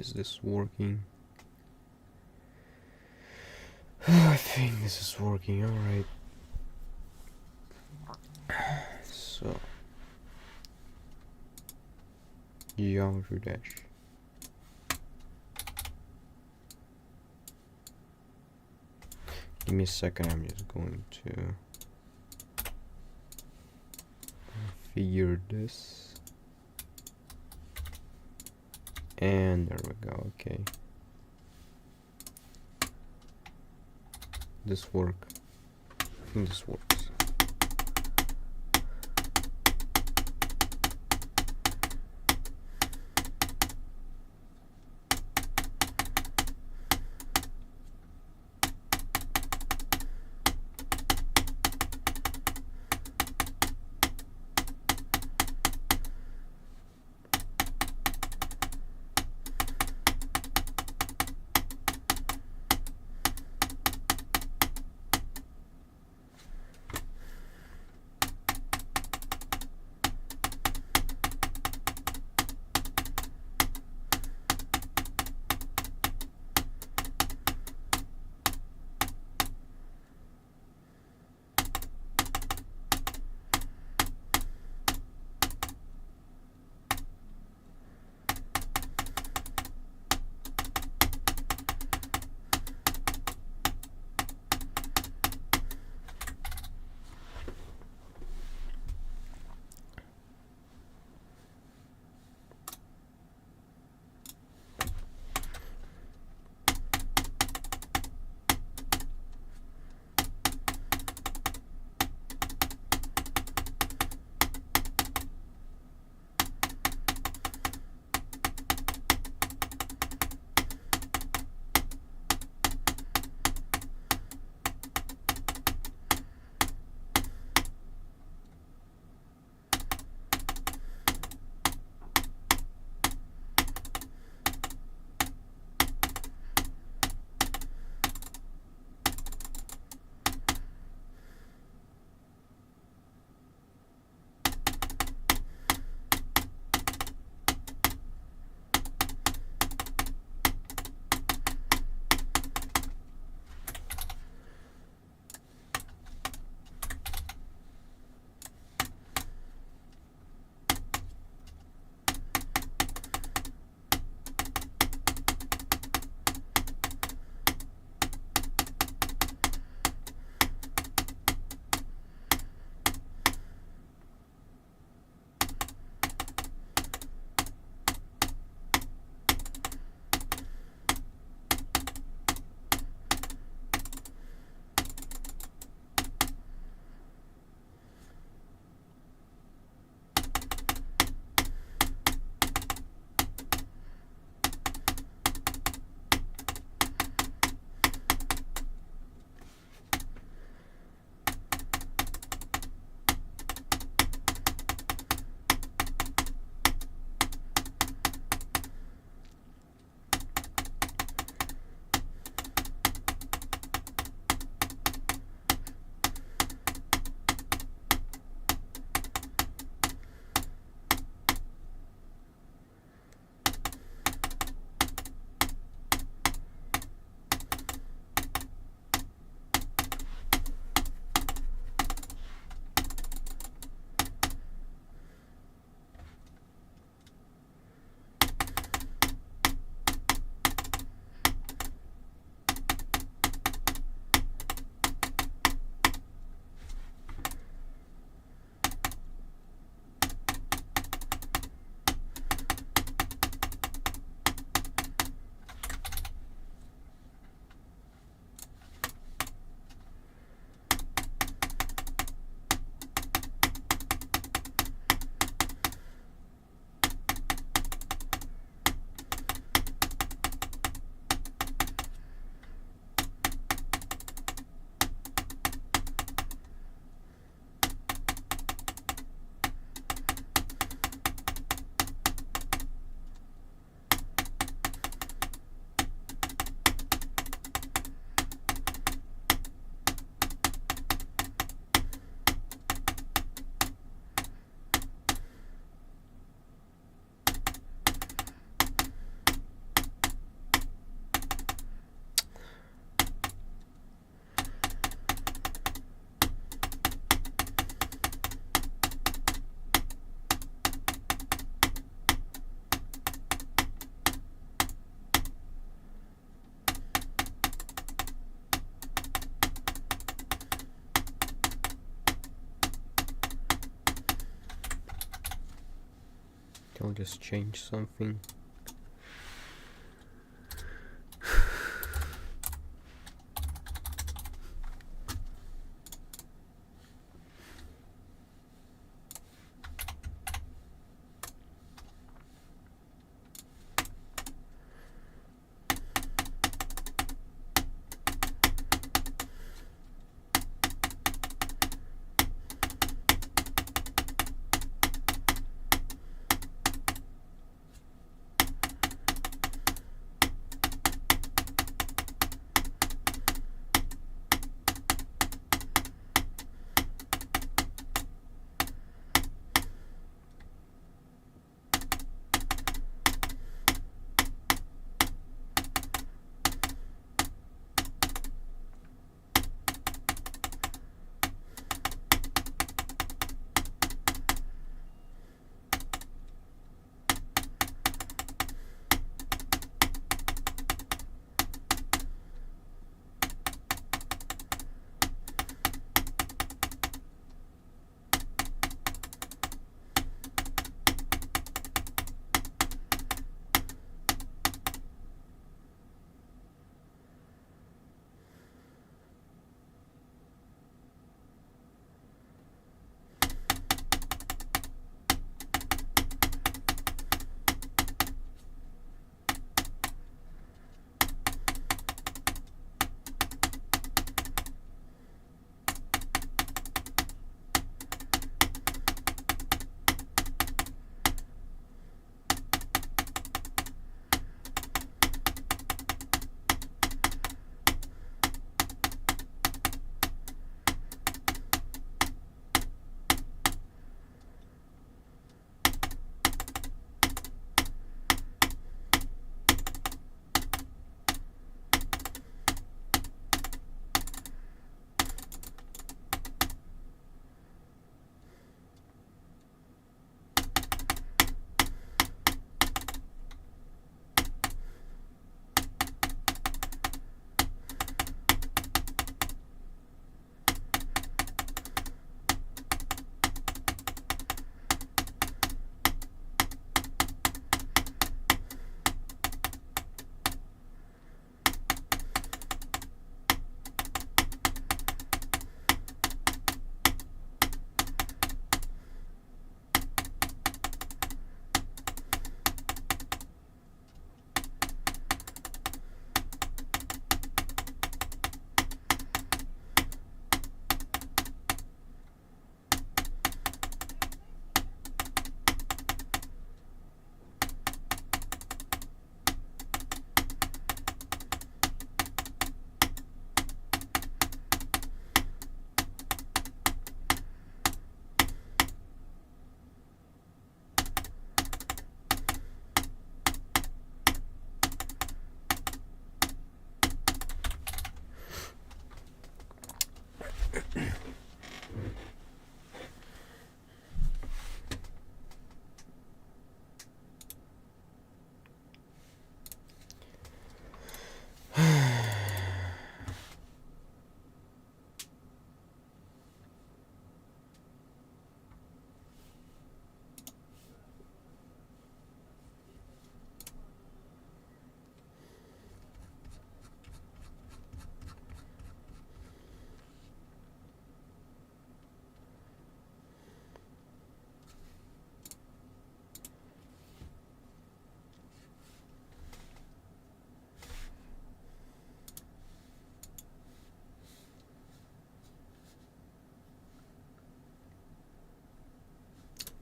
is this working? I think this is working. Alright. So geometry dash. Give me a second, I'm just going to figure this. And there we go, okay. This work. I think this works. Can I just change something?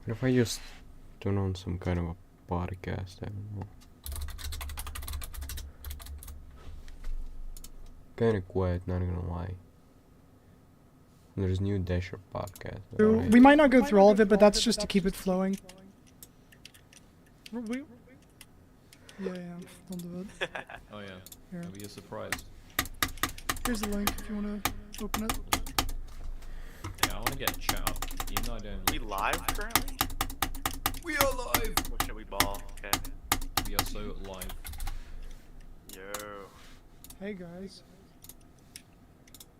What if I just turn on some kind of a podcast? I don't know. Kinda quiet, not gonna lie. There's new Dasher podcast. We might not go through all of it, but that's just to keep it flowing. Yeah, I'll do it. Oh yeah, Here. it'll be a surprise. Here's the link if you want to open it. Yeah, I want to get chat up, even though I don't. We live currently? We are live! Or should we ball? Okay. We are so live. Yo. Hey guys.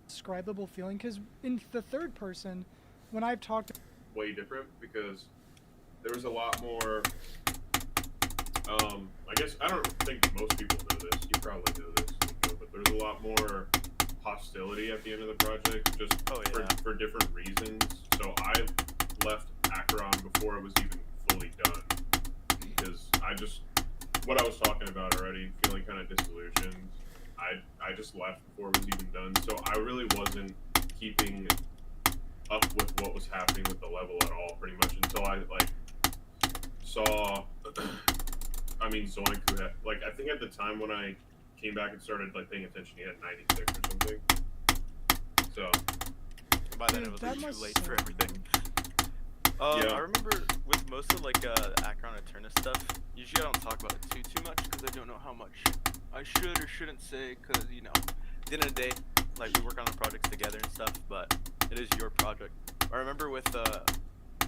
Describable feeling, because in the third person, when I've talked... Way different because there was a lot more I guess I don't think most people know this. You probably know this, Nico, but there's a lot more hostility at the end of the project, just Oh, yeah. for different reasons. So I left Akron before it was even fully done because what I was talking about already, feeling kind of disillusioned. I just left before it was even done, so I really wasn't keeping up with what was happening with the level at all, pretty much until I saw. I mean, Zoink, who had, I think at the time when I came back and started paying attention, he had 96 or something. So By then it was That too must late for suck, everything. Yeah. I remember with most of Akron Eternus stuff, usually I don't talk about it too much because I don't know how much I should or shouldn't say because, you know, at the end of the day, we work on the projects together and stuff, but it is your project. I remember with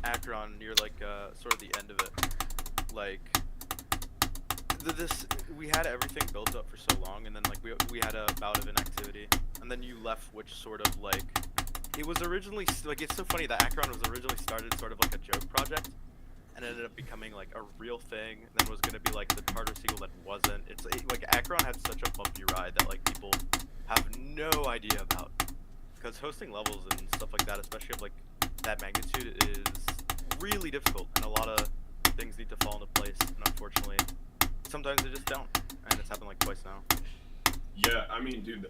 Akron near sort of the end of it, we had everything built up for so long, and then we had a bout of inactivity, and then you left, which sort of it was originally it's so funny that Akron was originally started sort of like a joke project, and ended up becoming a real thing. And then was gonna be the Tartar sequel that wasn't. It's Akron had such a bumpy ride that people have no idea about, because hosting levels and stuff like that, especially of that magnitude, is really difficult, and a lot of things need to fall into place, and unfortunately sometimes they just don't, and it's happened twice now. yeah, I mean, dude,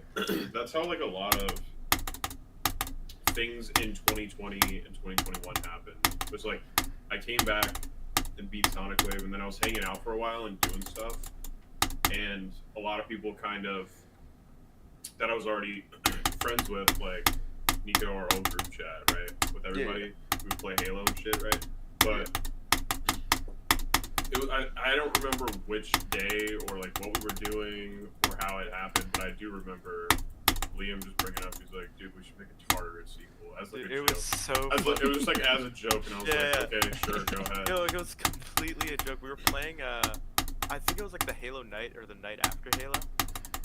that's how a lot of things in 2020 and 2021 happened. It was I came back and beat Sonic Wave, and then I was hanging out for a while and doing stuff, and a lot of people that I was already friends with, Nico, our old group chat, right, with everybody. Yeah. We would play Halo and shit, right? But I don't remember which day or what we were doing or how it happened, but I do remember Liam just bringing up. He's like, "Dude, we should make a Tartarus sequel." As a It joke. was so It was funny. just as a joke, and I was okay, sure, go ahead. No, it was completely a joke. We were playing, I think it was the Halo night or the night after Halo.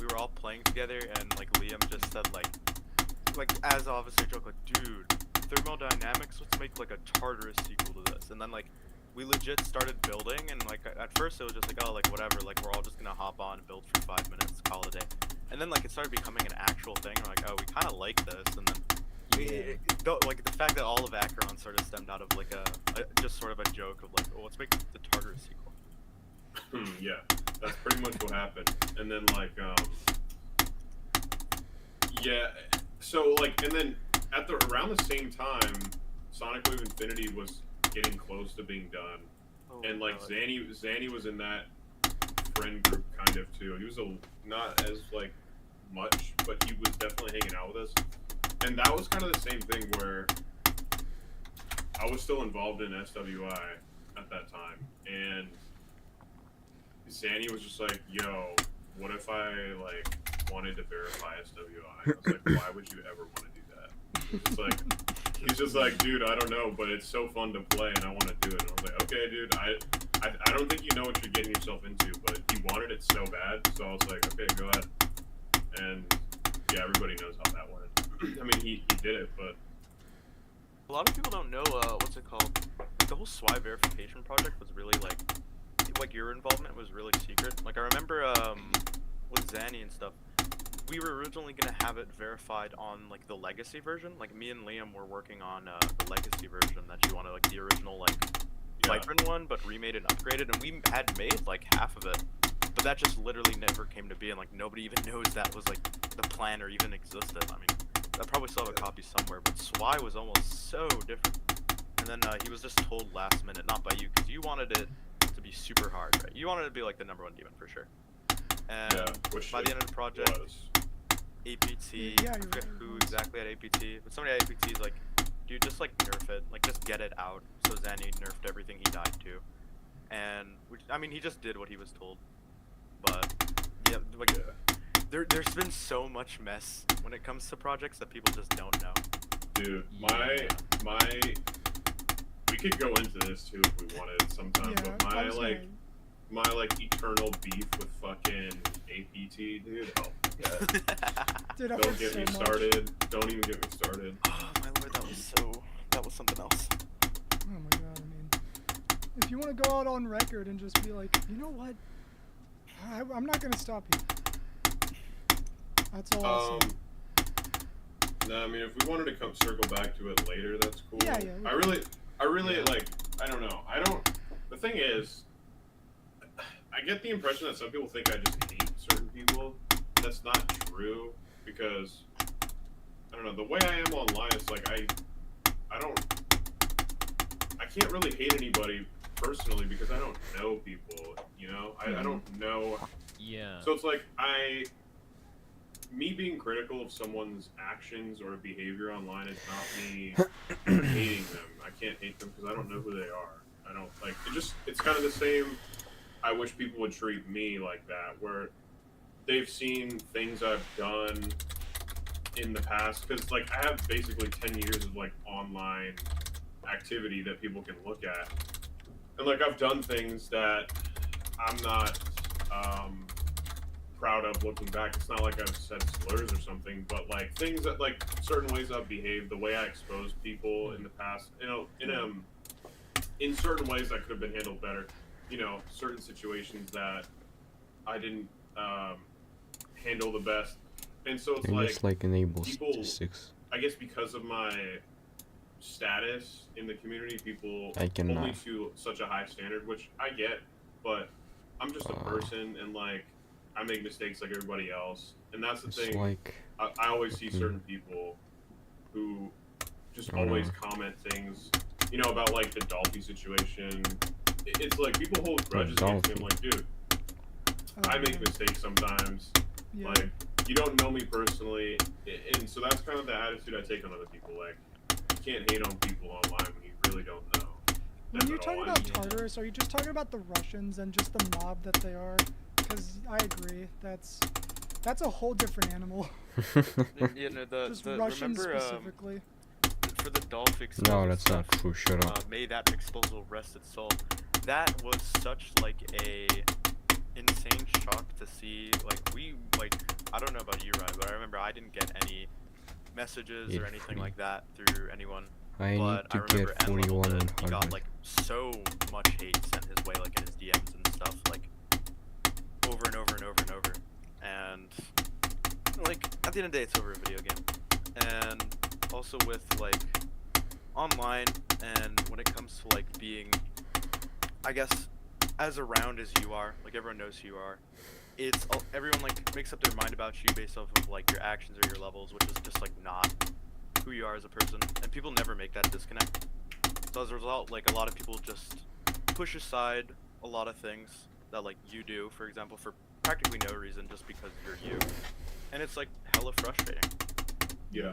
We were all playing together, and Liam just said as obviously a joke, dude, thermodynamics, let's make a Tartarus sequel to this. And then we legit started building, and at first it was just oh whatever, we're all just gonna hop on and build for 5 minutes, call it a day. And then it started becoming an actual thing. We're oh, we kind of like this, and then the fact that all of Akron sort of stemmed out of a just sort of a joke of oh, let's make the Tartarus sequel. Yeah, that's pretty much what happened. And then yeah, so and then around the same time, Sonic Wave Infinity was getting close to being done, and Zanny was in that friend group kind of too. He was not as much, but he was definitely hanging out with us, and that was kind of the same thing where I was still involved in SWI at that time, and Zanny was just yo, what if I wanted to verify SWI? I was why would you ever want to do that? He's just dude, I don't know, but it's so fun to play, and I want to do it. And I was okay, dude, I don't think you know what you're getting yourself into, but he wanted it so bad, so I was okay, go ahead. And yeah, everybody knows how that went. I mean, he did it, but A lot of people don't know, what's it called? The whole SWI verification project was really your involvement was really secret. I remember, with Zanny and stuff, we were originally gonna have it verified on the legacy version. Me and Liam were working on the legacy version that you wanted, the original Vibrant one, but remade and upgraded, and we had made half of it, but that just literally never came to be, and nobody even knows that was the plan or even existed. I mean, I probably still have a copy somewhere, but SWI was almost so different. And then he was just told last minute, not by you, because you wanted it to be super hard, right? You wanted it to be the #1 demon for sure. And by the end of the project, APT, Yeah, I forget who exactly at APT, but somebody at APT is dude, just nerf it, just get it out. So Zanny nerfed everything he died to, and I mean, he just did what he was told. But yeah, there's been so much mess when it comes to projects that people just don't know. Dude, we could go into this too if we wanted sometime, Yeah, but I was gonna- my eternal beef with fucking APT, dude. Oh my god. Dude, I Don't heard get so me much. started. Don't even get me started. Oh my lord, that was something else. Oh my god, I mean, if you want to go out on record and just be like, you know what, I'm not gonna stop you. That's all I'll say. No, I mean, if we wanted to circle back to it later, that's cool. Yeah. I really like. I don't know. The thing is, I get the impression that some people think I just hate certain people. That's not true, because I don't know, the way I am online, it's like I can't really hate anybody personally because I don't know people, you know? I don't know. Yeah. So it's like me being critical of someone's actions or behavior online is not me hating them. I can't hate them because I don't know who they are. I don't like it's kind of the same. I wish people would treat me like that, where they've seen things I've done in the past, because like I have basically 10 years of like online activity that people can look at, and like I've done things that I'm not proud of looking back. It's not like I've said slurs or something, but like things that like certain ways I've behaved, the way I exposed people in the past, you know, in certain ways that could have been handled better, you know, certain situations that I didn't handle the best. And so it's and just like enable people, statistics. I guess because of my status in the community, people I cannot. hold me to such a high standard, which I get, but I'm just a person, and like I make mistakes like everybody else, and that's the thing. Like, I always see certain people who just always comment things, you know, about like the Dolphy situation. It's like people hold grudges against me. I'm like, dude, I make mistakes sometimes. Yeah. Like, you don't know me personally, and so that's kind of the attitude I take on other people. Like, you can't hate on people online when you really don't know. When you're talking about Tartarus, are you just talking about the Russians and just the mob that they are? Because I agree, that's a whole different animal. You know, Just Russians remember, specifically. for the Dolph exposal no, that's not true. Shut up. May that exposal rest its soul. That was such like a insane shock to see. Like I don't know about you, Ryan, but I remember I didn't get any messages or anything like that through anyone. I But need I to remember get 41 and he got 100. like so much hate sent his way, like in his DMs and stuff, like over and over and over and over. And like at the end of the day, it's over a video game. And also with like online, and when it comes to like being, I guess, as around as you are, like everyone knows who you are. It's everyone like makes up their mind about you based off of like your actions or your levels, which is just like not who you are as a person, and people never make that disconnect. So as a result, like a lot of people just push aside a lot of things that like you do, for example, for practically no reason, just because you're you, and it's like hella frustrating. Yeah.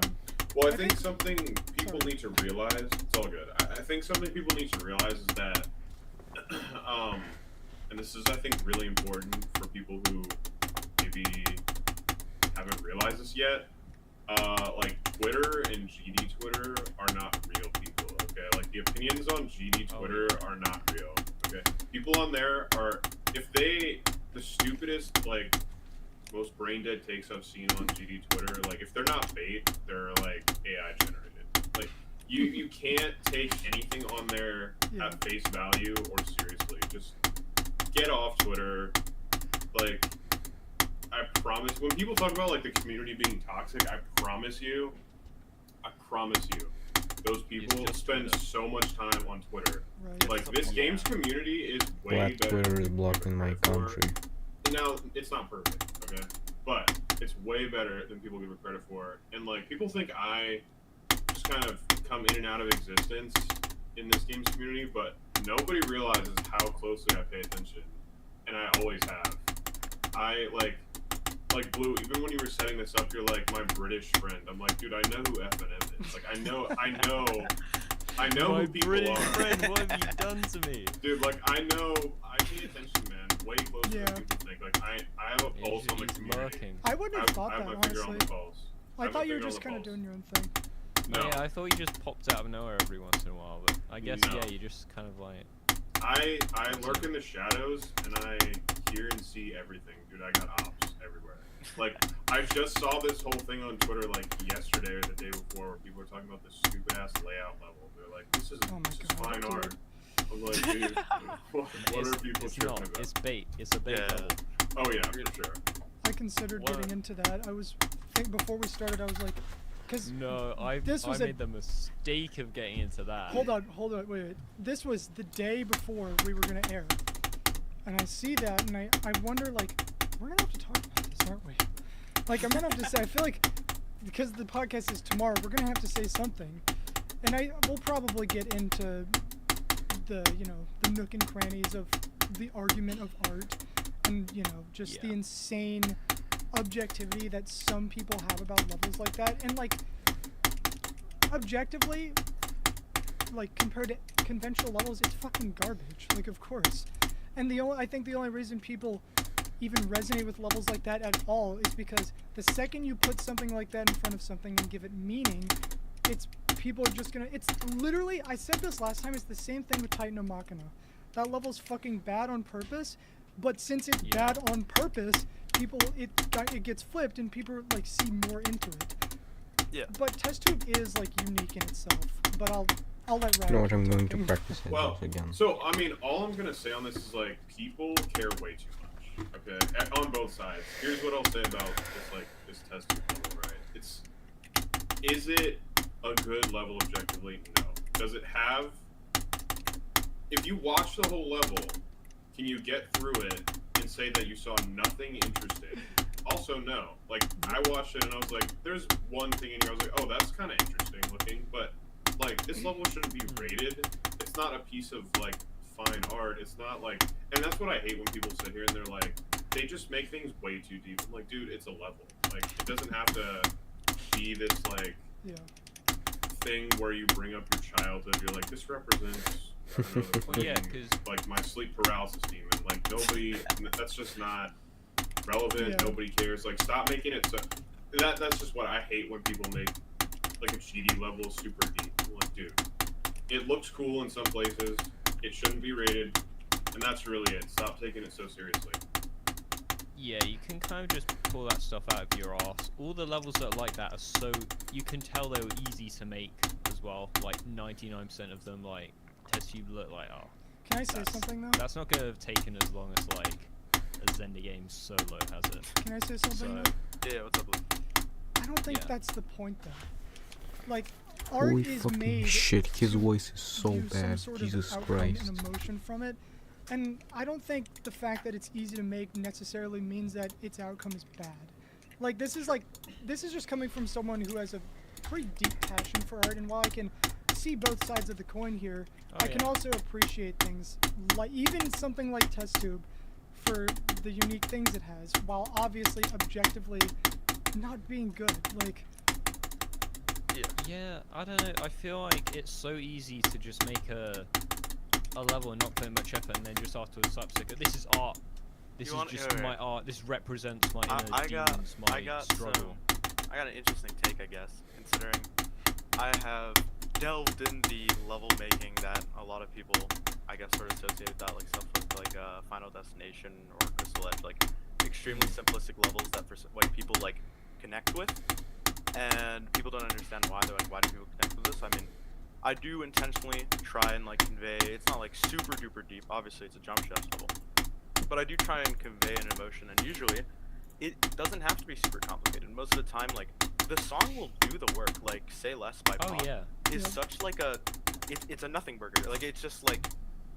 Well, I think something people need to realize, it's all good. I think something people need to realize is that, and this is, I think, really important for people who maybe haven't realized this yet, like, Twitter and GD Twitter are not real people, okay? Like, the opinions on GD Twitter are not real, okay? People on there are, the stupidest, like, most brain-dead takes I've seen on GD Twitter, like, if they're not bait, they're, like, AI generated. Like, you can't take anything on there at face value or seriously. Just get off Twitter. Like, I promise, when people talk about, like, the community being toxic, I promise you, those people spend so much time on Twitter. Right. Like, this game's community is way Black better. Twitter is blocked in my country. Now, it's not perfect, okay? But it's way better than people give it credit for. And, like, people think I just kind of come in and out of existence in this game's community, but nobody realizes how closely I pay attention. And I always have. I, like Blue, even when you were setting this up, you're like my British friend. I'm like, dude, I know who FNM is. Like, I know My who people British are. friend, what have you done to me? Dude, like, I pay attention, man, way closer than people think. Like, I have a pulse on the He's community. lurking. I wouldn't have thought I have that, my finger on honestly. the pulse. I have thought my you were finger on just the kind of pulse. doing your own thing. No. Yeah, I thought you just popped out of nowhere every once in a while, but I guess, No. yeah, you just kind of like... I lurk in the shadows, and I hear and see everything, dude. I got ops everywhere. Like, I just saw this whole thing on Twitter, like, yesterday or the day before, where people were talking about this stupid-ass layout level. They're like, this is fine art. I'm like, dude, what are people It's tripping not. about? It's bait. It's a bait Yeah. level. Oh yeah, for sure. I considered What? getting into that. I was before we started. I was like, because No, I was made the mistake of getting into that. hold on, wait. This was the day before we were gonna air, and I see that, and I wonder, like, we're gonna have to talk about this, aren't we? Like, I'm gonna have to say, I feel like, because the podcast is tomorrow, we're gonna have to say something, and we'll probably get into the, you know, the nook and crannies of the argument of art, and, you know, just the insane objectivity that some people have about levels like that, and, like, objectively, like, compared to conventional levels, it's fucking garbage, like, of course. And I think the only reason people even resonate with levels like that at all is because the second you put something like that in front of something and give it meaning, people are just gonna, it's literally, I said this last time, it's the same thing with Titan no Machina. That level's fucking bad on purpose, but since it's bad on purpose, it gets flipped and people, like, see more into it. Yeah. But test tube is, like, unique in itself, but I'll let Ryan You know what? I'm keep going to talking. practice it Well, again. so I mean, all I'm gonna say on this is like people care way too much. Okay, on both sides. Here's what I'll say about this test tube level, right? Is it a good level objectively? No. Does it have? If you watch the whole level, can you get through it and say that you saw nothing interesting? Also, no. Like, I watched it and I was like, there's one thing in here. I was like, oh, that's kind of interesting looking, but like, this level shouldn't be rated. It's not a piece of, like, fine art. It's not like, and that's what I hate when people sit here and they're like, they just make things way too deep. I'm like, dude, it's a level. Like, it doesn't have to be this, like, thing where you bring up your childhood. You're like, this represents, I don't know, Well, like, my sleep paralysis demon. Like, nobody, that's just not relevant. Yeah. Nobody cares. Like, stop making it so, that's just what I hate when people make, like, a GD level super deep. I'm like, dude, it looks cool in some places. It shouldn't be rated, and that's really it. Stop taking it so seriously. Yeah, you can kind of just pull that stuff out of your arse. All the levels that are like that are so, you can tell they were easy to make as well. Like 99% of them, like, test tube look like, oh. Can I say something though? That's not gonna have taken as long as like a Zenda game solo has it. Can I say something So, though? Yeah, what's up, Luke? I don't think Yeah. that's the point though. Like, art Holy is fucking made shit, his to voice is so use some bad. sort Jesus of outcome Christ. and emotion from it. And I don't think the fact that it's easy to make necessarily means that its outcome is bad. Like, this is just coming from someone who has a pretty deep passion for art, and while I can see both sides of the coin here, I can also appreciate things, like even something like test tube, for the unique things it has, while obviously objectively not being good. Like, Yeah, I don't know. I feel like it's so easy to just make a level and not put in much effort, and then just afterwards start to go, this is art. This You is want- just okay. my art. This represents my inner I got demons, my struggle. I got an interesting take, I guess, considering I have delved in the level making that a lot of people, I guess, sort of associate with that, like stuff with like Final Destination or Crystal Edge, like extremely simplistic levels that like people like connect with, and people don't understand why. They're like, why do people connect with this? I mean, I do intentionally try and like convey. It's not like super duper deep. Obviously, it's a jump shaft level, but I do try and convey an emotion, and usually it doesn't have to be super complicated. Most of the time, like, the song will do the work. Like Say Less by Oh Pop yeah. is such like a, it's a nothing burger. Like, it's just like,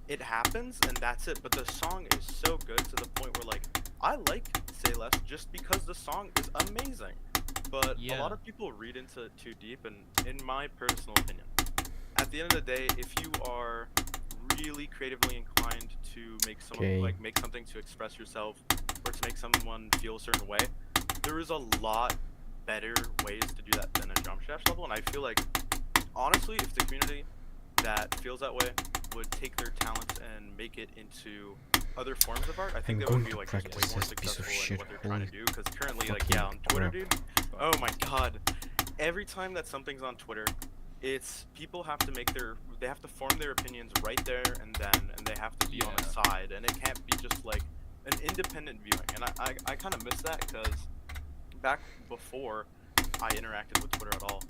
it happens and that's it. But the song is so good to the point where, like, I like Say Less just because the song is amazing. But a lot of people read into it too deep, and in my personal opinion, at the end of the day, if you are really creatively inclined to make someone make something to express yourself or to make someone feel a certain way, there is a lot better ways to do that than a jump shaft level. And I feel like, honestly, if the community that feels that way would take their talents and make it into other forms of art, I think they would be like just way more successful in what they're trying to do. Because currently, like, yeah, on Twitter, dude, oh my god, every time that something's on Twitter, it's people have to they have to form their opinions right there and then, and they have to be on a side, and it can't be just like an independent viewing. And I kind of miss that, because back before I interacted with Twitter at all,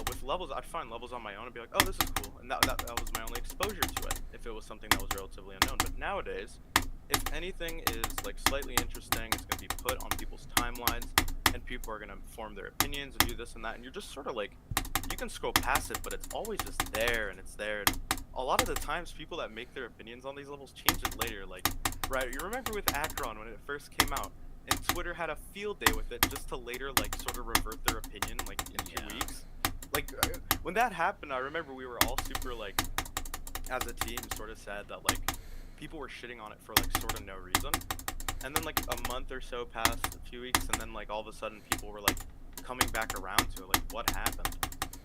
with levels, I'd find levels on my own and be like, oh, this is cool, and that was my only exposure to it. If it was something that was relatively unknown, but nowadays, if anything is like slightly interesting, it's gonna be put on people's timelines, and people are gonna form their opinions and do this and that, and you're just sort of like, you can scroll past it, but it's always just there, and it's there. And a lot of the times, people that make their opinions on these levels change it later. Like, right, you remember with Akron when it first came out, and Twitter had a field day with it just to later like sort of revert their opinion like in 2 weeks. Like when that happened, I remember we were all super like, as a team, sort of sad that like people were shitting on it for like sort of no reason. And then like a month or so passed, a few weeks, and then like all of a sudden people were like coming back around to it. Like, what happened?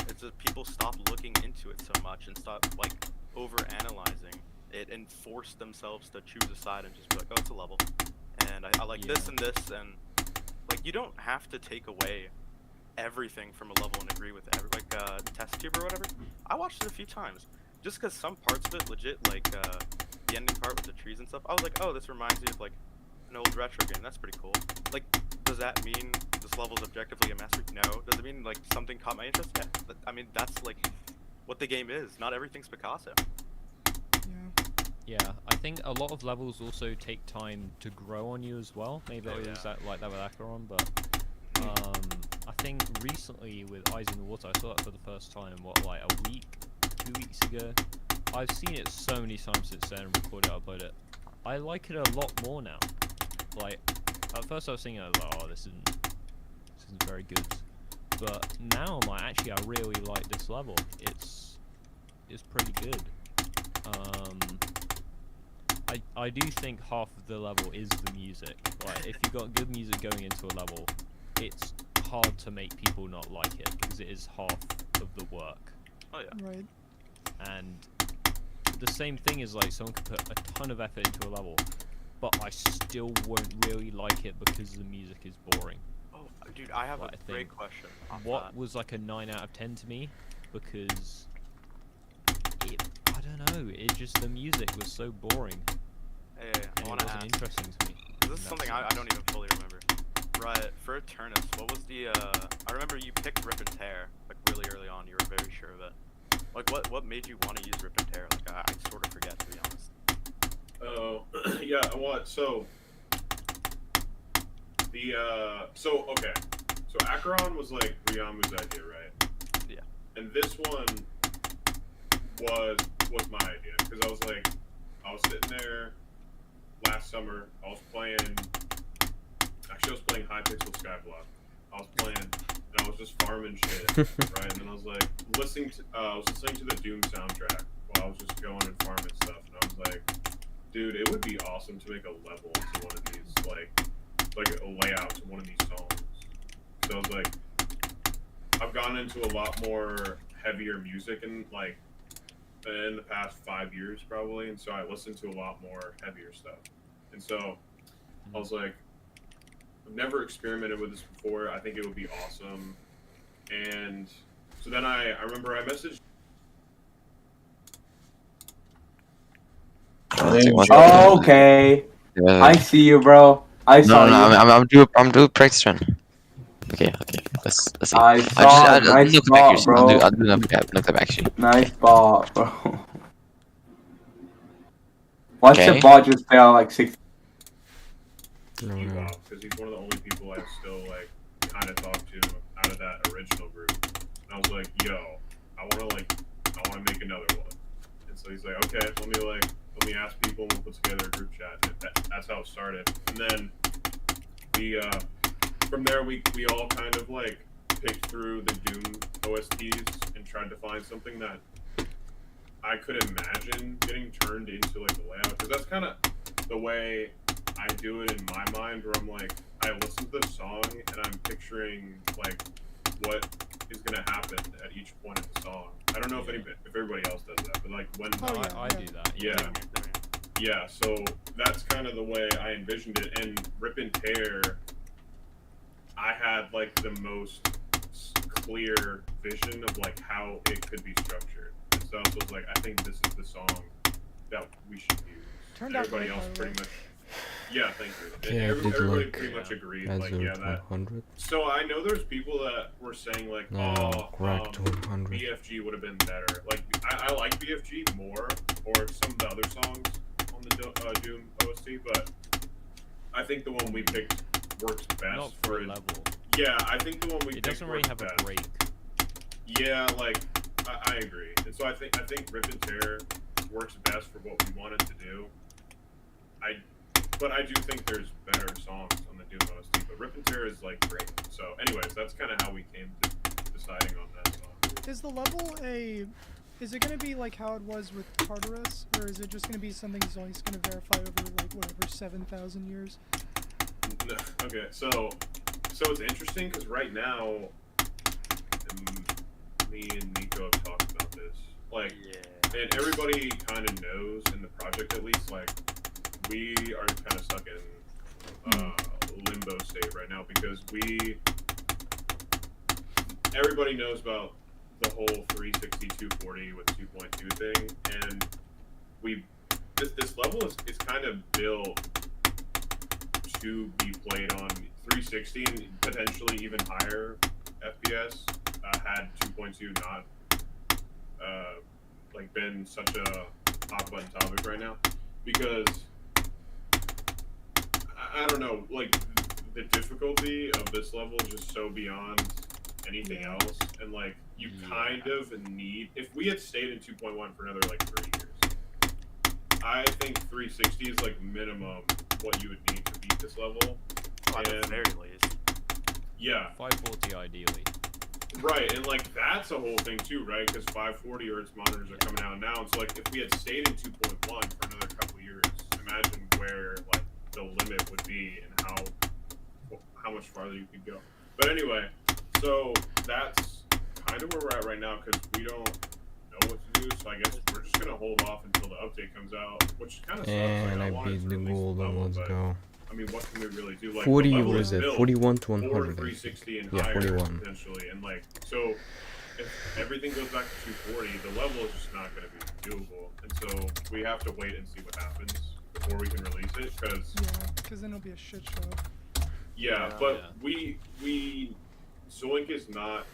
It's just people stopped looking into it so much and stopped like over analyzing it and forced themselves to choose a side and just be like, oh, it's a level, and I like this and this, and like you don't have to take away everything from a level and agree with every test tube or whatever. I watched it a few times just because some parts of it legit, like the ending part with the trees and stuff, I was like, oh, this reminds me of like an old retro game. That's pretty cool. Like, does that mean this level's objectively a masterpiece? No. Does it mean like something caught my interest? Yeah. I mean, that's like what the game is. Not everything's Picasso. Yeah. Yeah, I think a lot of levels also take time to grow on you as well. Maybe it was like that with Acheron, but I think recently with Eyes in the Water, I saw that for the first time, like a week, 2 weeks ago. I've seen it so many times since then, recorded it, uploaded it. I like it a lot more now. Like, at first I was thinking, I was like, oh, this isn't very good. But now I'm like, actually, I really like this level. It's pretty good. I do think half of the level is the music. Like, if you've got good music going into a level, it's hard to make people not like it, because it is half of the work. Oh yeah. Right. And the same thing is like someone could put a ton of effort into a level, but I still won't really like it because the music is boring. Oh, dude, I have Like, a great question. What was like a 9 out of 10 to me, because I don't know, the music was so boring. Hey, And I it want to wasn't ask. interesting to me. This is something I don't even fully remember. Right, for Eternus, what was the, I remember you picked Rip and Tear, like really early on, you were very sure of it. Like, what made you want to use Rip and Tear? Like, I sort of forget, to be honest. Oh, yeah, so, okay. So Acheron was like Ryamu's idea, right? Yeah. And this one was my idea, because I was sitting there last summer, I was playing High Pixel Skyblock. I was playing, and I was just farming shit, right? And then I was like, listening to the Doom soundtrack while I was just going and farming stuff, and I was like, dude, it would be awesome to make a level to one of these, like a layout to one of these songs. So I was like, I've gotten into a lot more heavier music in the past 5 years probably, and so I listen to a lot more heavier stuff. And so I was like, I've never experimented with this before. I think it would be awesome. And so then I remember I messaged. Okay. I see you, bro. I saw you. I'm doing practice run. Okay. Let's see. Nice ball, bro. I'll do look up actually. Nice ball, bro. Watch Okay. the ball just fail like 6. Because he's one of the only people I still kind of talk to out of that original group. And I was like, yo, I want to make another one. And so he's like, okay, let me ask people, and we'll put together a group chat. And that's how it started. And then we from there we all kind of picked through the Doom OSTs and tried to find something that I could imagine getting turned into the layout, because that's kind of the way I do it in my mind, where I'm I listen to the song and I'm picturing what is gonna happen at each point of the song. I don't know if everybody else does that, but when I do that. yeah, so that's kind of the way I envisioned it. And Rip and Tear, I had the most clear vision of how it could be structured. And so I was I think this is the song that we should use. Turned out Everybody great, else by the pretty way. much. Yeah, thank you. Yeah, I did Everybody pretty much agreed. as That. 100. So I know there's people that were saying No, correct 100. BFG would have been better. Like, I like BFG more, or some of the other songs on the Doom OST, but I think the one we picked works best Not for for a it. level. Yeah, I think the one we It picked doesn't really works have best. a break. Yeah, like I agree, and so I think Rip and Tear works best for what we wanted to do. But I do think there's better songs on the Doom OST, but Rip and Tear is like great. So, anyways, that's kind of how we came to deciding on that song. Is the level is it gonna be like how it was with Tartarus, or is it just gonna be something Zoink's gonna verify over like whatever 7,000 years? No, okay, so it's interesting because right now, me and Nico have talked about this. Like, and everybody kind of knows in the project at least. Like, we are kind of stuck in limbo state right now because everybody knows about the whole 360 240 with 2.2 thing, and this level is kind of built to be played on 360 and potentially even higher FPS had 2.2 not like been such a hot button topic right now, because I don't know, like the difficulty of this level is just so beyond anything else, and like you kind of need, if we had stayed in 2.1 for another like 3 years, I think 360 is like minimum what you would need to beat this level. At the very least. Yeah. 540 ideally. Right, and like that's a whole thing too, right? Because 540 Hz monitors are coming out now, and so like if we had stayed in 2.1 for another couple years, imagine where like the limit would be and how much farther you could go. But anyway, so that's kind of where we're at right now because we don't know what to do. So I guess we're just gonna hold off until the update comes out, which kind of sucks. And like, I beat the golden. Let's go. I mean, what can we really do? Like, 40 was it? 41 to 100. 360 and Yeah, higher 41. potentially, and like so, if everything goes back to 240, the level is just not going to be doable, and so we have to wait and see what happens before we can release it. Because because then it'll be a shit show. yeah, but we Zoink is not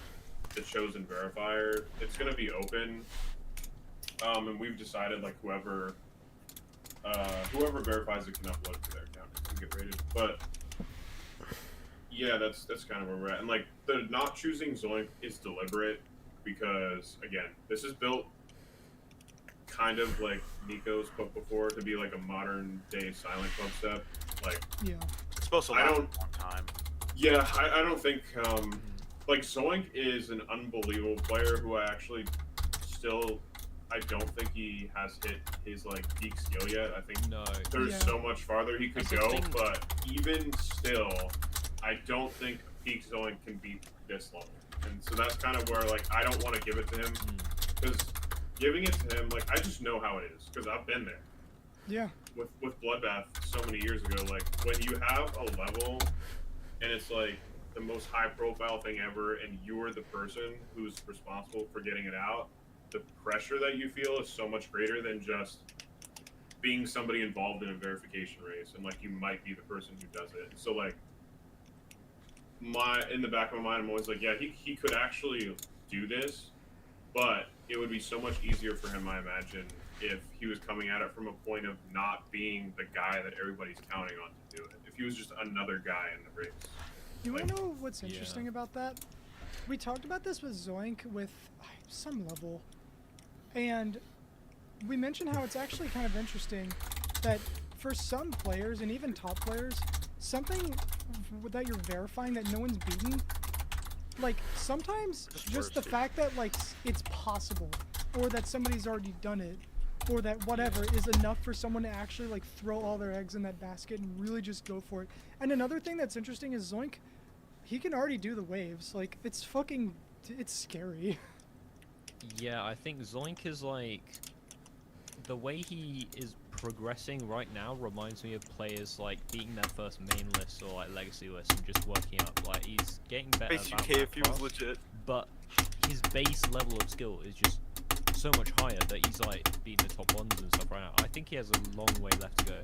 the chosen verifier. It's going to be open, and we've decided like whoever verifies it can upload to their account and get rated. But yeah, that's kind of where we're at. And like the not choosing Zoink is deliberate because again, this is built kind of like Nico's put before to be like a modern day silent club step. Like it's supposed to last a long time. Yeah, I don't think like Zoink is an unbelievable player who I don't think he has hit his like peak skill yet. I think there's so much farther he could go, but even still, I don't think peak Zoink can beat this level. And so that's kind of where like I don't want to give it to him because giving it to him, like I just know how it is because I've been there. Yeah. With Bloodbath so many years ago, like when you have a level and it's like the most high profile thing ever, and you're the person who's responsible for getting it out. The pressure that you feel is so much greater than just being somebody involved in a verification race, and like you might be the person who does it. So like in the back of my mind, I'm always like, yeah, he could actually do this, but it would be so much easier for him, I imagine, if he was coming at it from a point of not being the guy that everybody's counting on to do it. If he was just another guy in the race. You want to know what's interesting about that? We talked about this with Zoink with some level. And we mentioned how it's actually kind of interesting that for some players, and even top players, something that you're verifying that no one's beaten, like sometimes just the fact that like it's possible, or that somebody's already done it, or that whatever is enough for someone to actually like throw all their eggs in that basket and really just go for it. And another thing that's interesting is Zoink, he can already do the waves. Like it's scary. Yeah, I think Zoink is like, the way he is progressing right now reminds me of players like beating their first main list or like legacy list and just working up. Like he's getting better. Makes UK if he was legit. But his base level of skill is just so much higher that he's like beating the top ones and stuff right now. I think he has a long way left to go.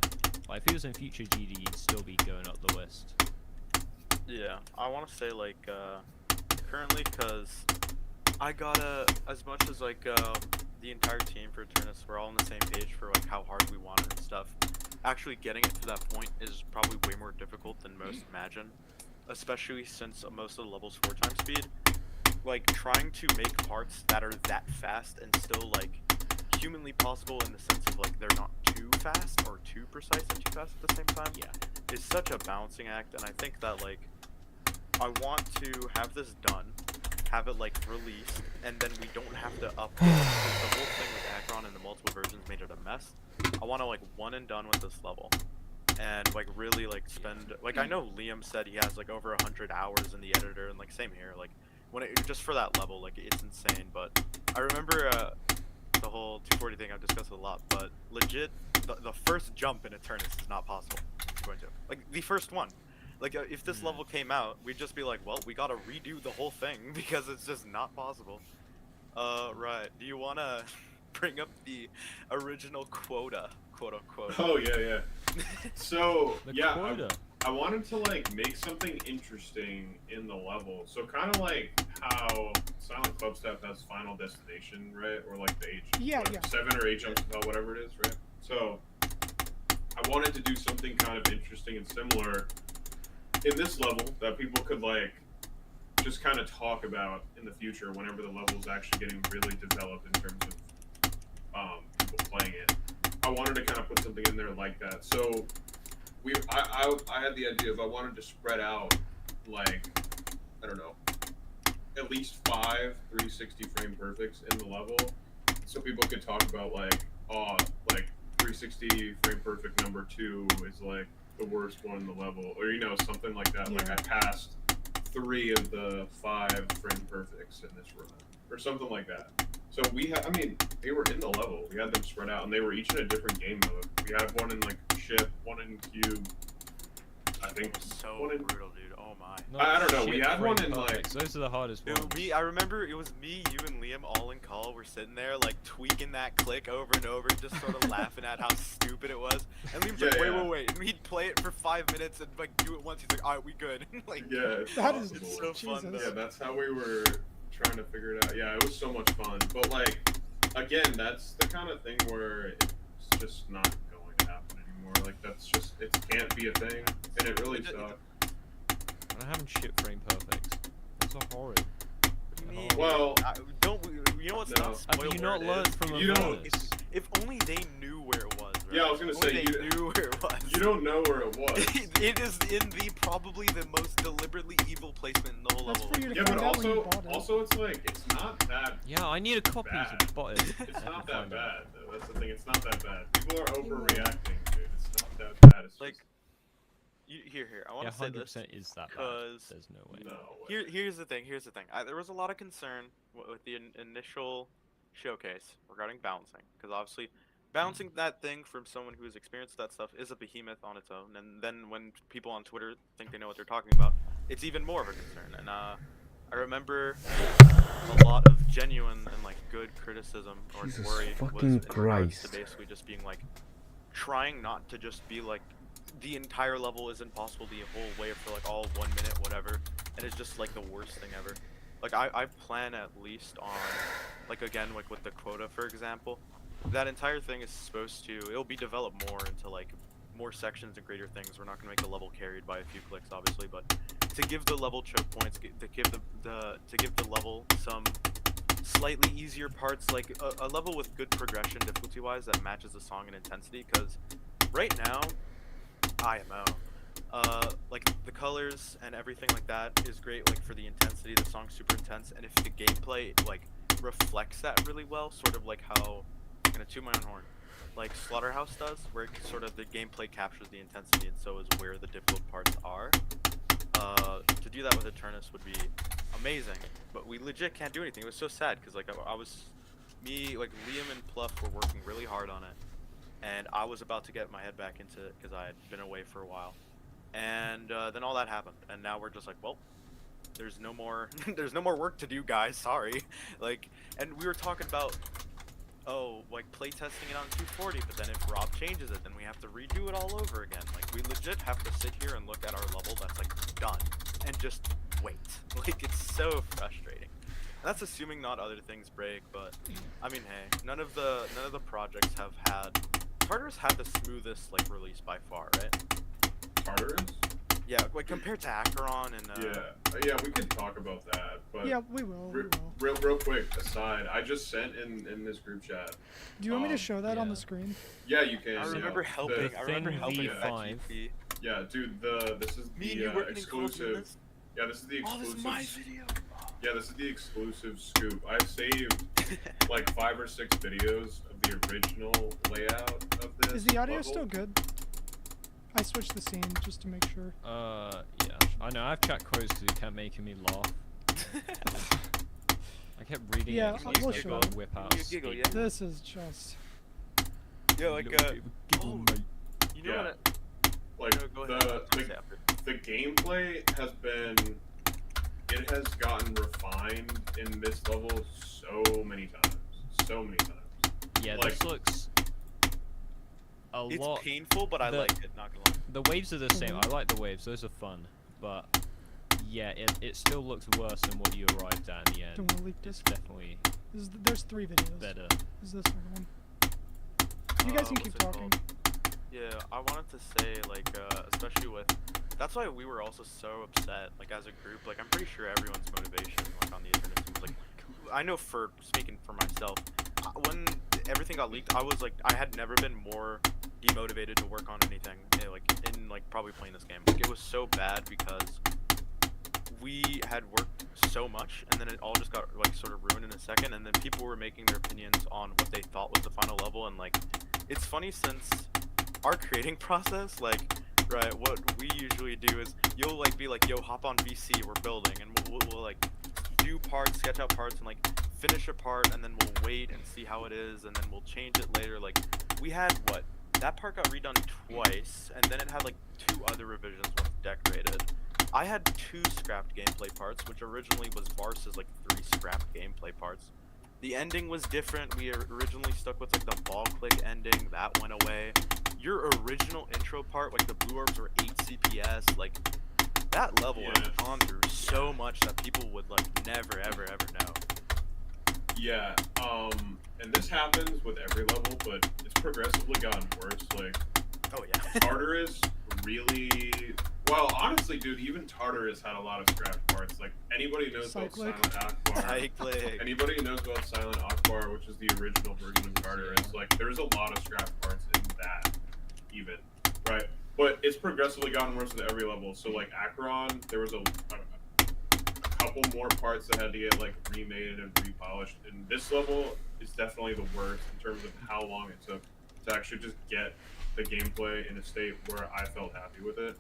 Like if he was in future GD, he'd still be going up the list. Yeah, I want to say like currently, because I gotta, as much as like the entire team for Eternus, we're all on the same page for like how hard we want it and stuff. Actually getting it to that point is probably way more difficult than most imagine, especially since most of the levels 4x speed. Like trying to make parts that are that fast and still like humanly possible in the sense of like they're not too fast or too precise and too fast at the same time. Yeah. Is such a balancing act, and I think that like I want to have this done, have it like released, and then we don't have to update because the whole thing with Akron and the multiple versions made it a mess. I want to like one and done with this level, and like really like spend like I know Liam said he has like over 100 hours in the editor, and like same here, like when it just for that level, like it's insane. But I remember the whole 240 thing, I've discussed it a lot, but legit the first jump in Eternus is not possible. It's going to like the first one. Like, if this level came out, we'd just be like, well, we gotta redo the whole thing because it's just not possible. Right. Do you wanna bring up the original quota, quote unquote? Oh, yeah. So, The yeah, quota. I wanted to, like, make something interesting in the level. So, kind of like how Silent Club Step has Final Destination, right? Or, like, the 7 or 8 jumps, whatever it is, right? So, I wanted to do something kind of interesting and similar in this level that people could like just kind of talk about in the future whenever the level's actually getting really developed in terms of people playing it. I wanted to kind of put something in there like that. So I had the idea of I wanted to spread out like I don't know at least 5 360 frame perfects in the level, so people could talk about like like 360 frame perfect number 2 is like the worst one in the level, or something like that. Like I passed 3 of the 5 frame perfects in this run, or something like that. So they were in the level. We had them spread out, and they were each in a different game mode. We had one in like ship, one in cube. I think so one in brutal, dude. Oh my. I don't know. We Shit had one frame in like. perfects. Those are the hardest ones. Dude, I remember it was me, you, and Liam all in call. We're sitting there like tweaking that click over and over, just sort of laughing at how stupid it was. And Liam's like, wait, and he'd play it for 5 minutes and like do it once. He's like, all right, we good. Like, Yeah, it's That is possible. so fun. Jesus. Yeah, that's how we were trying to figure it out. Yeah, it was so much fun. But like, again, that's the kind of thing where it's just not going to happen anymore. Like it can't be a thing, and it really sucks. I haven't shit frame perfects. That's so horrid. Well, you know what's no. not spoiler? Have you not learned from You don't- Eternus? If only they knew where it was. Right? Yeah, I was gonna If say, only they knew where it was. you don't know where it was. It is in probably the most deliberately evil placement in the whole That's level. for you to Yeah, find but out when you bought it. also it's like it's not that. Yeah, I need a copy Bad. to buy it. It's not I can that find it. bad though. That's the thing. It's not that bad. People are overreacting, dude. It's not that bad. It's Like, just, here. I want Yeah, to say this 100% is that bad. 'cause There's no way. no way. Here's the thing. There was a lot of concern with the initial showcase regarding balancing, because obviously balancing that thing from someone who has experienced that stuff is a behemoth on its own, and then when people on Twitter think they know what they're talking about, it's even more of a concern. And I remember a lot of genuine and like good criticism or Jesus worry was fucking in regards to Christ. basically just being like trying not to just be like the entire level is impossible the whole way for like all 1 minute whatever, and it's just like the worst thing ever. Like I plan at least on like again like with the quota for example, that entire thing is supposed to it'll be developed more into like more sections and greater things. We're not gonna make the level carried by a few clicks obviously, but to give the level choke points, to give the level some slightly easier parts, like a level with good progression difficulty wise that matches the song in intensity, because right now IMO like the colors and everything like that is great, like for the intensity, the song's super intense, and if the gameplay like reflects that really well, sort of like how I'm gonna toot my own horn, like Slaughterhouse does, where it sort of the gameplay captures the intensity and so is where the difficult parts are. To do that with Eternus would be amazing, but we legit can't do anything. It was so sad because like me, like Liam and Pluff were working really hard on it, and I was about to get my head back into it because I had been away for a while, and then all that happened, and now we're just like, well, there's no more work to do, guys. Sorry. Like, and we were talking about like playtesting it on 240, but then if Rob changes it, then we have to redo it all over again. Like, we legit have to sit here and look at our level that's like done and just wait. Like, it's so frustrating. That's assuming not other things break, but I mean, hey, none of the projects have had. Tartarus had the smoothest like release by far, right? Tartarus? Yeah, like compared to Acheron and. Yeah, we could talk about that, but Yeah, we will. We will. real quick aside, I just sent in this group chat. Do you want me to show that on yeah. the screen? Yeah, you can. I remember helping. I remember Thing helping with that V5. GP. Yeah, dude, this is Me and you the working in Call of Duty exclusive. this? Yeah, this is the Oh, this exclusive. is my video. Yeah, this is the exclusive scoop. I've saved like 5 or 6 videos of the original layout of this. Is the audio level. still good? I switched the scene just to make sure. Yeah. I know, I have chat quotes because it kept making me laugh. I kept reading Yeah, it. we'll Just show gotta it. whip out. You giggle, speak. yeah. This is just. Yeah, like Giggle, mate. you know Yeah. what? Like No, go ahead. I'll say after. the gameplay has been. It has gotten refined in this level so many times. So many times. Yeah, Like- this looks a It's lot. painful, but I the- like it. Not gonna lie. The waves are the same. I like the waves; those are fun. But yeah, it still looks worse than what you arrived at in the end. Don't want to leak It's this. definitely There's 3 videos. better. This is this one. You guys can What's keep it talking. called? Yeah, I wanted to say like, especially with. That's why we were also so upset, like as a group. Like I'm pretty sure everyone's motivation, like on the internet, seems like. I know for speaking for myself, when everything got leaked, I was like, I had never been more demotivated to work on anything. Like in like probably playing this game. Like it was so bad because we had worked so much, and then it all just got like sort of ruined in a second. And then people were making their opinions on what they thought was the final level, and like, it's funny since our creating process, like. Right, what we usually do is you'll like be like, yo, hop on VC, we're building, and we'll like do parts, sketch out parts, and like finish a part, and then we'll wait and see how it is, and then we'll change it later. Like we had what that part got redone twice, and then it had like 2 other revisions once decorated. I had 2 scrapped gameplay parts, which originally was Vars's like 3 scrapped gameplay parts. The ending was different. We originally stuck with like the ball click ending, that went away. Your original intro part, like the blue orbs were 8 CPS, like that level has gone through so much that people would like never ever know. Yeah, and this happens with every level, but it's progressively gotten worse. Like, Oh yeah. Tartarus really. Well, honestly, dude, even Tartarus had a lot of scratch parts. Like, anybody knows Cyclic. about Silent Akbar. Cyclic. Anybody who knows about Silent Akbar, which is the original version of Tartarus, like, there's a lot of scratch parts in that, even. Right? But it's progressively gotten worse with every level. So, like, Acheron, there was a couple more parts that had to get, like, remade and repolished. And this level is definitely the worst in terms of how long it took to actually just get the gameplay in a state where I felt happy with it.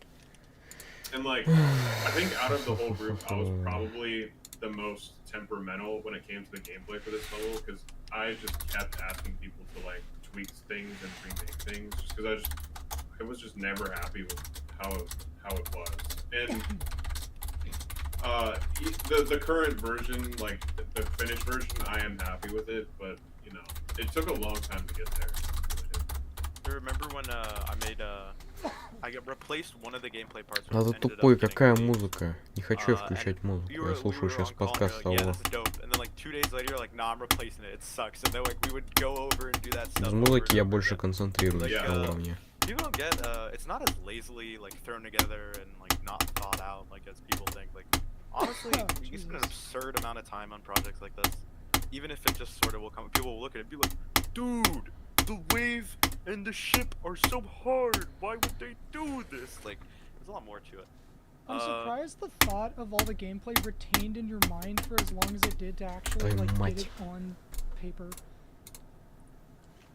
And like, I think out of the whole group, I was probably the most temperamental when it came to the gameplay for this level, because I just kept asking people to like tweak things and remake things, just because I was just never happy with how it was. And the current version, like the finished version, I am happy with it, but you know, it took a long time to get there. I remember when I replaced one of the gameplay parts. which Надо ended up тупой, getting какая released. музыка? Не хочу я включать музыку, я слушаю сейчас подкаст Yeah, того. that's dope. And then like 2 days later, you're like, nah, I'm replacing it. It sucks. And then like we would go over and do that stuff. Без over музыки and я over больше again. концентрируюсь Like, на уровне. People don't get it's not as lazily like thrown together and like not thought out like as people think. Like honestly, you spend an absurd amount of time on projects like this. Even if it just sort of will come, people will look at it and be like, dude, the wave and the ship are so hard. Why would they do this? Like, there's a lot more to it. I'm surprised the thought of all the gameplay retained in your mind for as long as it did to actually Твою like мать. get it on paper.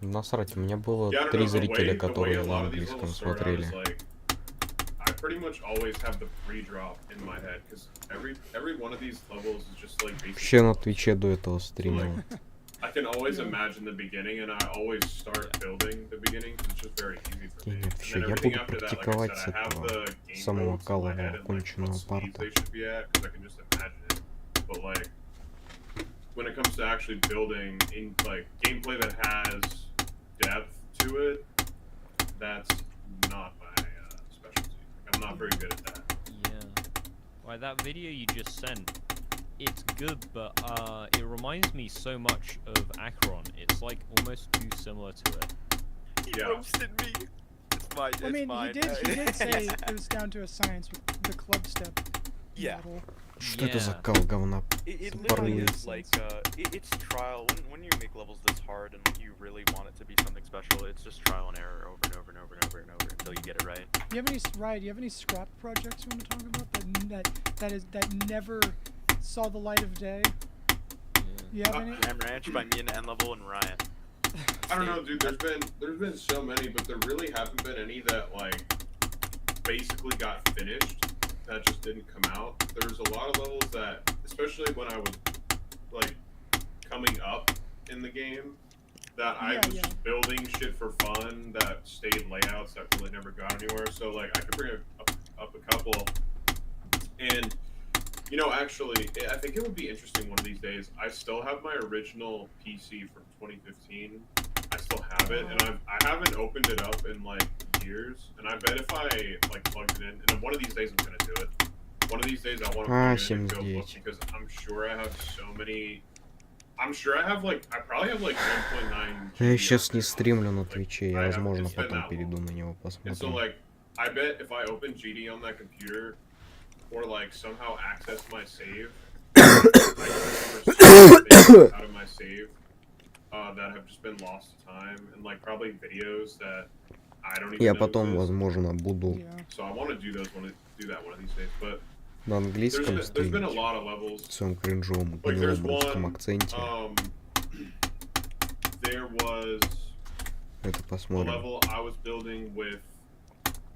Насрать, у меня было Yeah, I don't 3 know, the зрителя, way которые a на lot of these английском levels start out смотрели. is like, I pretty much always have the pre-drop in my head, because every one of these levels is just like Вообще на Твиче до этого стримил. I can always imagine the beginning, and I always start building the beginning, 'cause it's just very easy for me. Нет, And всё, then я everything буду after that, like I практиковать said, с I have этого the game самого codes in my калого head and like конченого what speeds парта. they should be at, 'cause I can just imagine it. But like, when it comes to actually building in like gameplay that has depth to it, that's not my specialty. I'm not very good at that. Yeah. Like that video you just sent, it's good, but it reminds me so much of Acheron. It's like almost too similar to it. He Yeah. roasted me. It's fine. I mean, fine. he did say it was down to a science with the club step Yeah. model. Что это за Yeah. кал говна? It Some literally party. is like it's trial. When you make levels this hard and you really want it to be something special, it's just trial and error over and over and over and over and over until you get it right. Do you have any Ryan? Do you have any scrap projects you want to talk about that never saw the light of day? You have any? Ram Ranch by me and N Level and Ryan. I don't know, dude. There's been so many, but there really haven't been any that like basically got finished that just didn't come out. There's a lot of levels that, especially when I was like coming up in the game, that I was just building shit for fun that stayed layouts that really never got anywhere. So like I could bring up a couple, and you know, actually, I think it would be interesting one of these days. I still have my original PC from 2015. I still have it, and I haven't opened it up in like years. And I bet if I like plugged it in, and one of these days I'm gonna do it. One of these days I want to plug it in and go look, because I'm sure I have so many. I'm sure I probably have like 1.9. Я сейчас не стримлю на Твиче, я, возможно, потом перейду на него, And so посмотрю. like, I bet if I open GD on that computer, or like somehow access my save, I can remember things out of my save that have just been lost to time, and like probably videos that I don't even Я know потом, exist. возможно, буду Yeah. So I want to do that one of these days, but на английском there's been a стримить lot of levels. в своем кринжовом, Like there's гнилом русском one, акценте. There was Это a посмотрим. level I was building with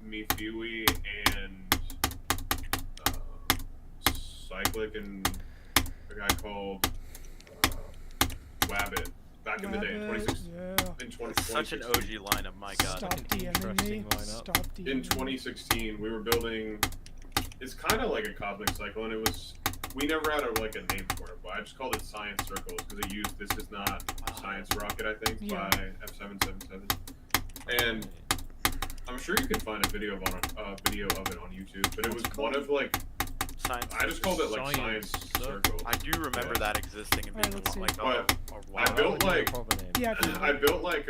Mifiwi and Cyclic and a guy called Wabbit back in the day in 2016. Yeah. In 20, Such an OG lineup, my god. Stop DMing me. interesting lineup. Stop DMing In me. 2016, we were building. It's kind of like a cosmic cycle, and it was. We never had a name for it, but I just called it Science Circles because it used "This Is Not Science Rocket," I think, Yeah. by F777. And I'm sure you can find a video of it on YouTube, but it was one of like. Science. I just called it like Science Circles. I do remember that existing and being Alright, let's see. like But a I built like Yeah. I built like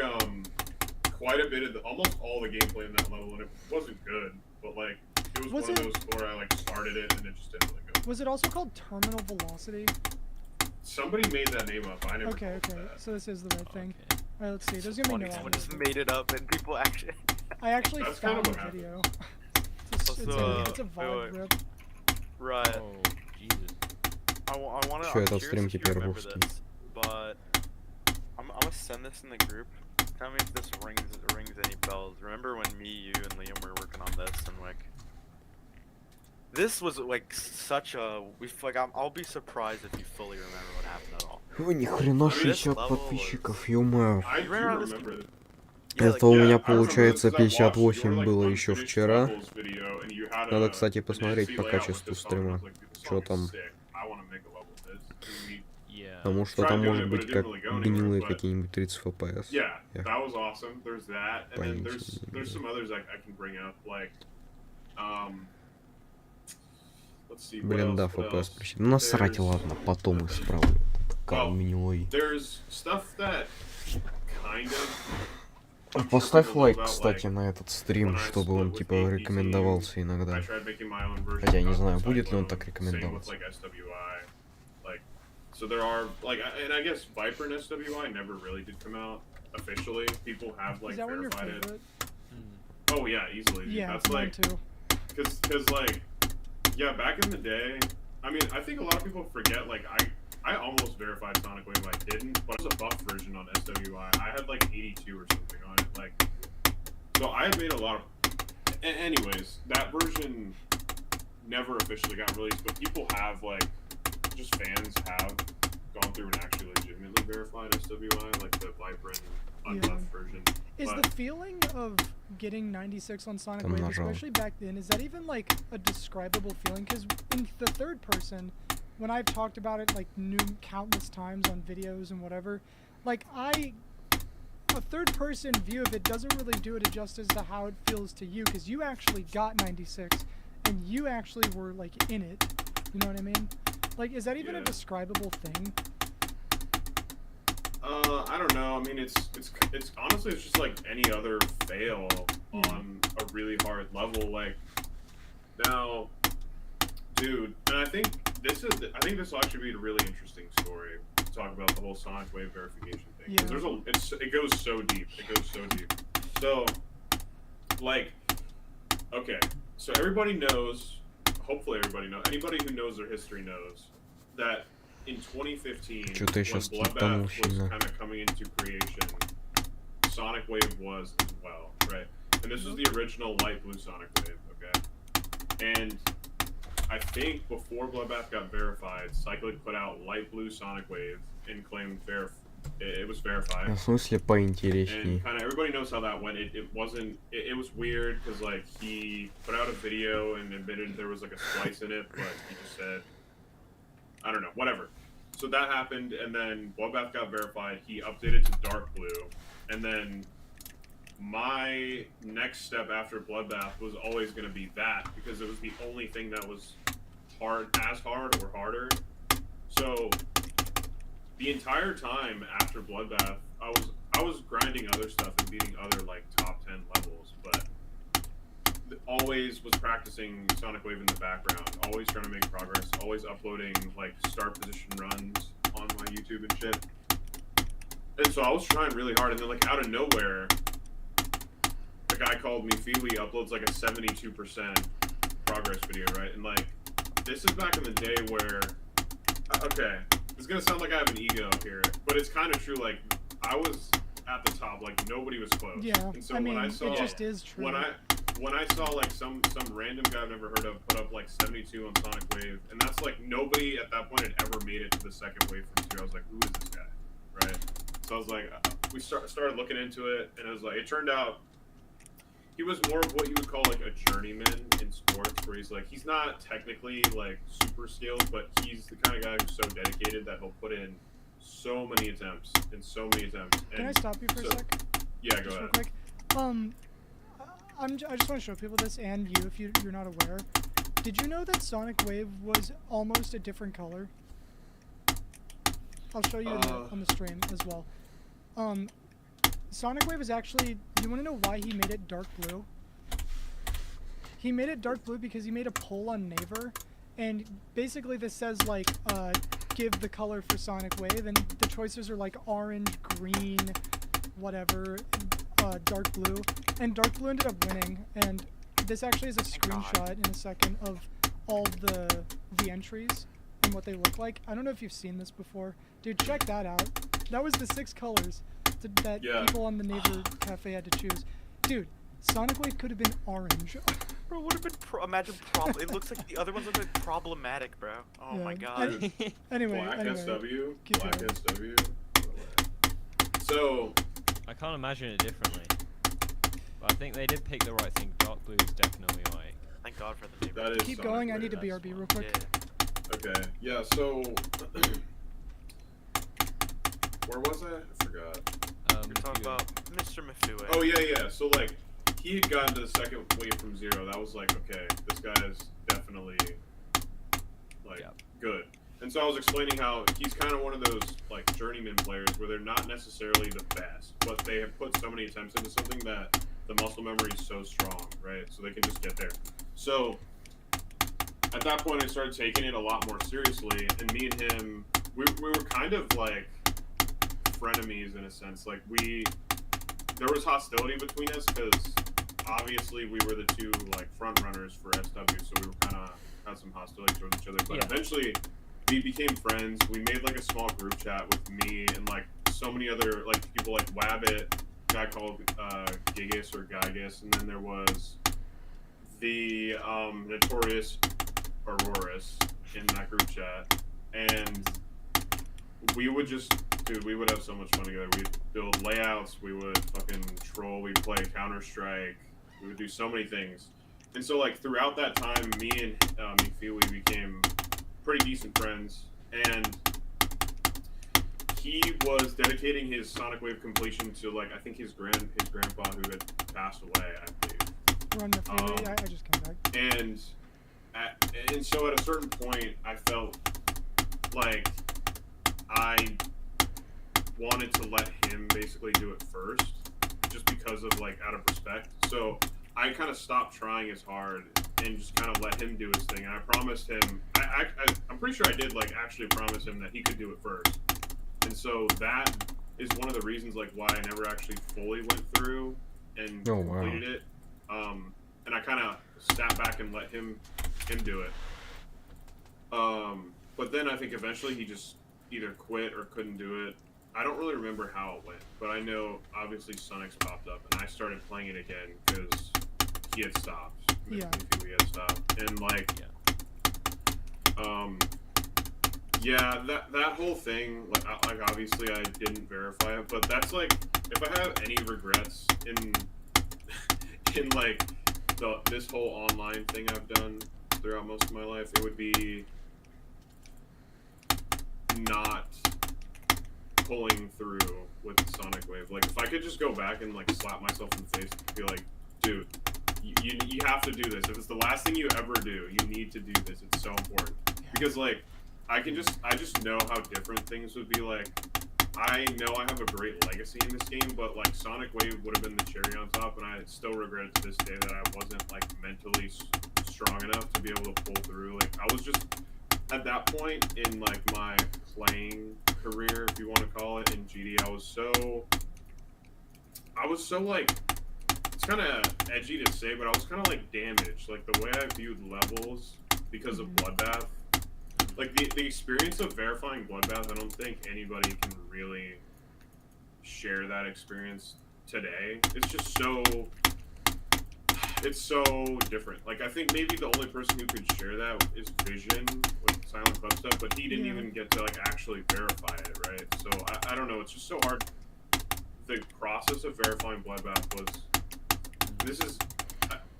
quite a bit of almost all the gameplay in that level, and it wasn't good, but like it was Was one it- of those where I like started it and it just didn't really go. Was it also called Terminal Velocity? Somebody made that name up. I never. Okay, called okay. that. So this is the right thing. Alright, let's see. There's gonna be no Someone just audio. made it up and people actually. I actually That's kind found of the what video. So, It's a wait, vibe wait. rip. Right. Oh, Jesus. I wanna. Чё, I'm этот curious стрим if you теперь remember русский? this, but I'm gonna send this in the group. Tell me if this rings any bells. Remember when me, you, and Liam were working on this, and like, this was like such a. I'll be surprised if you fully remember what happened at all. Ой, ни хрена This 60 level подписчиков, ё-моё. I do Ran around this remember. Yeah, Это у меня I remember получается this 'cause I watched 58 your, было like, еще unfinished вчера. levels video, and you had Надо, a- кстати, an посмотреть NC по layout with качеству this song, стрима. and I was like, "This Чё song is там? sick. I wanna make a level with this." And we- Yeah. Потому что Tried там doing может it, but быть it didn't как really go anywhere, гнилые but- какие-нибудь 30 FPS. Yeah, Yeah. that was awesome. There's that, and then Понятно. there's some others I can bring up, like, let's see. What Блин, да, else, what FPS else? просчитал. Ну насрать, There's- ладно, потом исправлю. Кал Well, гнилой. There's stuff that kind of. I'm sure Поставь people know лайк, about, кстати, like, на этот стрим, when I чтобы split он with типа APT, рекомендовался иногда. I tried making my own version Хотя я не of знаю, Cosmic будет ли он Cyclone, так same with, рекомендоваться. like, SWI. Like, so there are like, and I guess Viper and SWI never really did come out officially. People have like Is that one your verified it. favorite? Oh yeah, easily. Dude. Yeah, That's mine like, too. cause like, yeah, back in the day, I mean, I think a lot of people forget. Like, I almost verified Sonic Wave, I didn't, but it was a buff version on SWI. I had like 82 or something on it. Like, so I had made a lot of. Anyways, that version never officially got released, but people have like, just fans have gone through and actually legitimately verified SWI, like the Viper and unbuffed version. Is But- the feeling of getting 96 on Sonic Там Wave, нажал. especially back then, is that even like a describable feeling? Because in the third person, when I've talked about it like countless times on videos and whatever, like a third person view of it doesn't really do it justice to how it feels to you, because you actually got 96 and you actually were like in it. You know what I mean? Like, is that even a describable thing? I don't know. I mean, it's honestly, it's just like any other fail on a really hard level. Like, now, dude, and I think this will actually be a really interesting story to talk about the whole sonic wave verification thing. Yeah. There's it goes so deep. It goes so deep. So, like, okay, so everybody knows. Hopefully, everybody knows. Anybody who knows their history knows that in 2015, when Bloodbath was kind of coming into creation, Sonic Wave was as well, right? And this was the original light blue Sonic Wave, okay? And I think before Bloodbath got verified, Cyclic put out light blue Sonic Wave and claimed it was verified. В смысле поинтереснее? And kind of everybody knows how that went. It was weird because like he put out a video and admitted there was like a splice in it, but he just said, I don't know, whatever. So that happened, and then Bloodbath got verified. He updated to dark blue, and then my next step after Bloodbath was always going to be that because it was the only thing that was hard or harder. So the entire time after Bloodbath, I was grinding other stuff and beating other like top 10 levels, but always was practicing Sonic Wave in the background, always trying to make progress, always uploading like start position runs on my YouTube and shit. And so I was trying really hard, and then like out of nowhere, a guy called me Feely uploads like a 72% progress video, right? And like this is back in the day where, okay, it's gonna sound like I have an ego here, but it's kind of true. Like I was at the top, like nobody was close. Yeah, and so I mean, when I saw, it just is true. When I saw like some random guy I've never heard of put up like 72 on Sonic Wave, and that's like nobody at that point had ever made it to the second wave from 2. I was like, who is this guy, right? So I was like, we started looking into it, and it was like, it turned out he was more of what you would call like a journeyman in sports, where he's like, he's not technically like super skilled, but he's the kind of guy who's so dedicated that he'll put in so many attempts and so many attempts. Can I stop you for a sec? Yeah, go just ahead. Real quick. I just want to show people this, and you, if you're not aware. Did you know that Sonic Wave was almost a different color? I'll show you on the stream as well. Sonic Wave is actually, you want to know why he made it dark blue? He made it dark blue because he made a poll on Naver, and basically this says like, give the color for Sonic Wave, and the choices are like orange, green, whatever, dark blue, and dark blue ended up winning. And this actually is a screenshot in a second of all the entries and what they look like. I don't know if you've seen this before, dude. Check that out. That was the 6 colors that people on the Naver Cafe had to choose. Dude, Sonic Wave could have been orange. Bro, would have been imagine it looks like the other ones look like problematic, bro. Oh my god. Anyway, Black SW. So I can't imagine it differently. But I think they did pick the right thing. Dark blue is definitely like. Thank God for the neighbor. that is keep Sonic going. I Wave. need to BRB real quick. Yeah. Okay. Yeah. So where was I? I forgot. You're talking about Mr. Mifue. Oh yeah. So like he had gotten to the second wave from 0. That was like, okay, this guy is definitely like good. And so I was explaining how he's kind of one of those like journeyman players where they're not necessarily the best, but they have put so many attempts into something that the muscle memory is so strong, right? So they can just get there. So at that point, I started taking it a lot more seriously, and me and him, we were kind of like frenemies in a sense. Like there was hostility between us because obviously we were the two like front runners for SW, so we were kind of had some hostility towards each other. But eventually, we became friends. We made like a small group chat with me and like so many other like people like Wabbit, a guy called Gigas or Gygas, and then there was the notorious Auroras in that group chat, and we would just, dude, we would have so much fun together. We'd build layouts, we would fucking troll, we'd play Counter-Strike, we would do so many things. And so like throughout that time, me and McFeely became pretty decent friends, and he was dedicating his Sonic Wave completion to like I think his grandpa who had passed away, I believe. Run the Fury, I just came back. And so at a certain point, I felt like, I wanted to let him basically do it first, just because of, like, out of respect. So I kind of stopped trying as hard and just kind of let him do his thing. And I promised him, I'm pretty sure I did, like, actually promise him that he could do it first. And so that is one of the reasons, like, why I never actually fully went through and completed it. And I kind of sat back and let him do it. But then I think eventually he just either quit or couldn't do it. I don't really remember how it went, but I know obviously Sonic's popped up, and I started playing it again because he had stopped. Yeah. He had stopped, and like, yeah, that whole thing, like obviously I didn't verify it, but that's like, if I have any regrets in like this whole online thing I've done throughout most of my life, it would be not pulling through with the Sonic Wave. Like, if I could just go back and like slap myself in the face and be like, dude, you have to do this. If it's the last thing you ever do, you need to do this. It's so important. Because like, I just know how different things would be. Like, I know I have a great legacy in this game, but like Sonic Wave would have been the cherry on top, and I still regret it to this day that I wasn't like mentally strong enough to be able to pull through. Like, I was just at that point in like my playing career, if you want to call it, in GD, I was so like, it's kind of edgy to say, but I was kind of like damaged, like the way I viewed levels because of Bloodbath. Like the experience of verifying Bloodbath, I don't think anybody can really share that experience today. It's just it's so different. Like, I think maybe the only person who could share that is Vision with Silent Club stuff, but he didn't even get to like actually verify it, right? So I don't know, it's just so hard. The process of verifying Bloodbath was,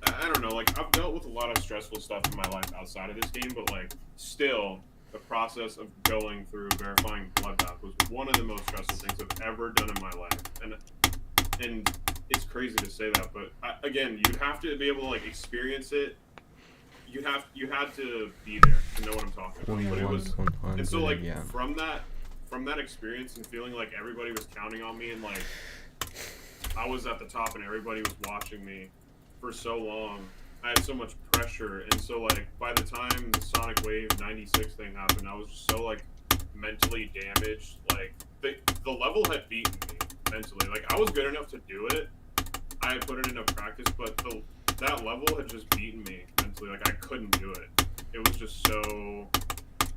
I don't know, like, I've dealt with a lot of stressful stuff in my life outside of this game, but like, still, the process of going through verifying Bloodbath was one of the most stressful things I've ever done in my life. And it's crazy to say that, but again, you'd have to be able to like experience it. You had to be there to know what I'm talking about. But it was, and so like from that experience and feeling like everybody was counting on me and like I was at the top and everybody was watching me for so long, I had so much pressure, and so like by the time the Sonic Wave 96 thing happened, I was just so like mentally damaged. Like the level had beaten me mentally. Like, I was good enough to do it. I had put in enough practice, but that level had just beaten me mentally. Like, I couldn't do it. It was just so,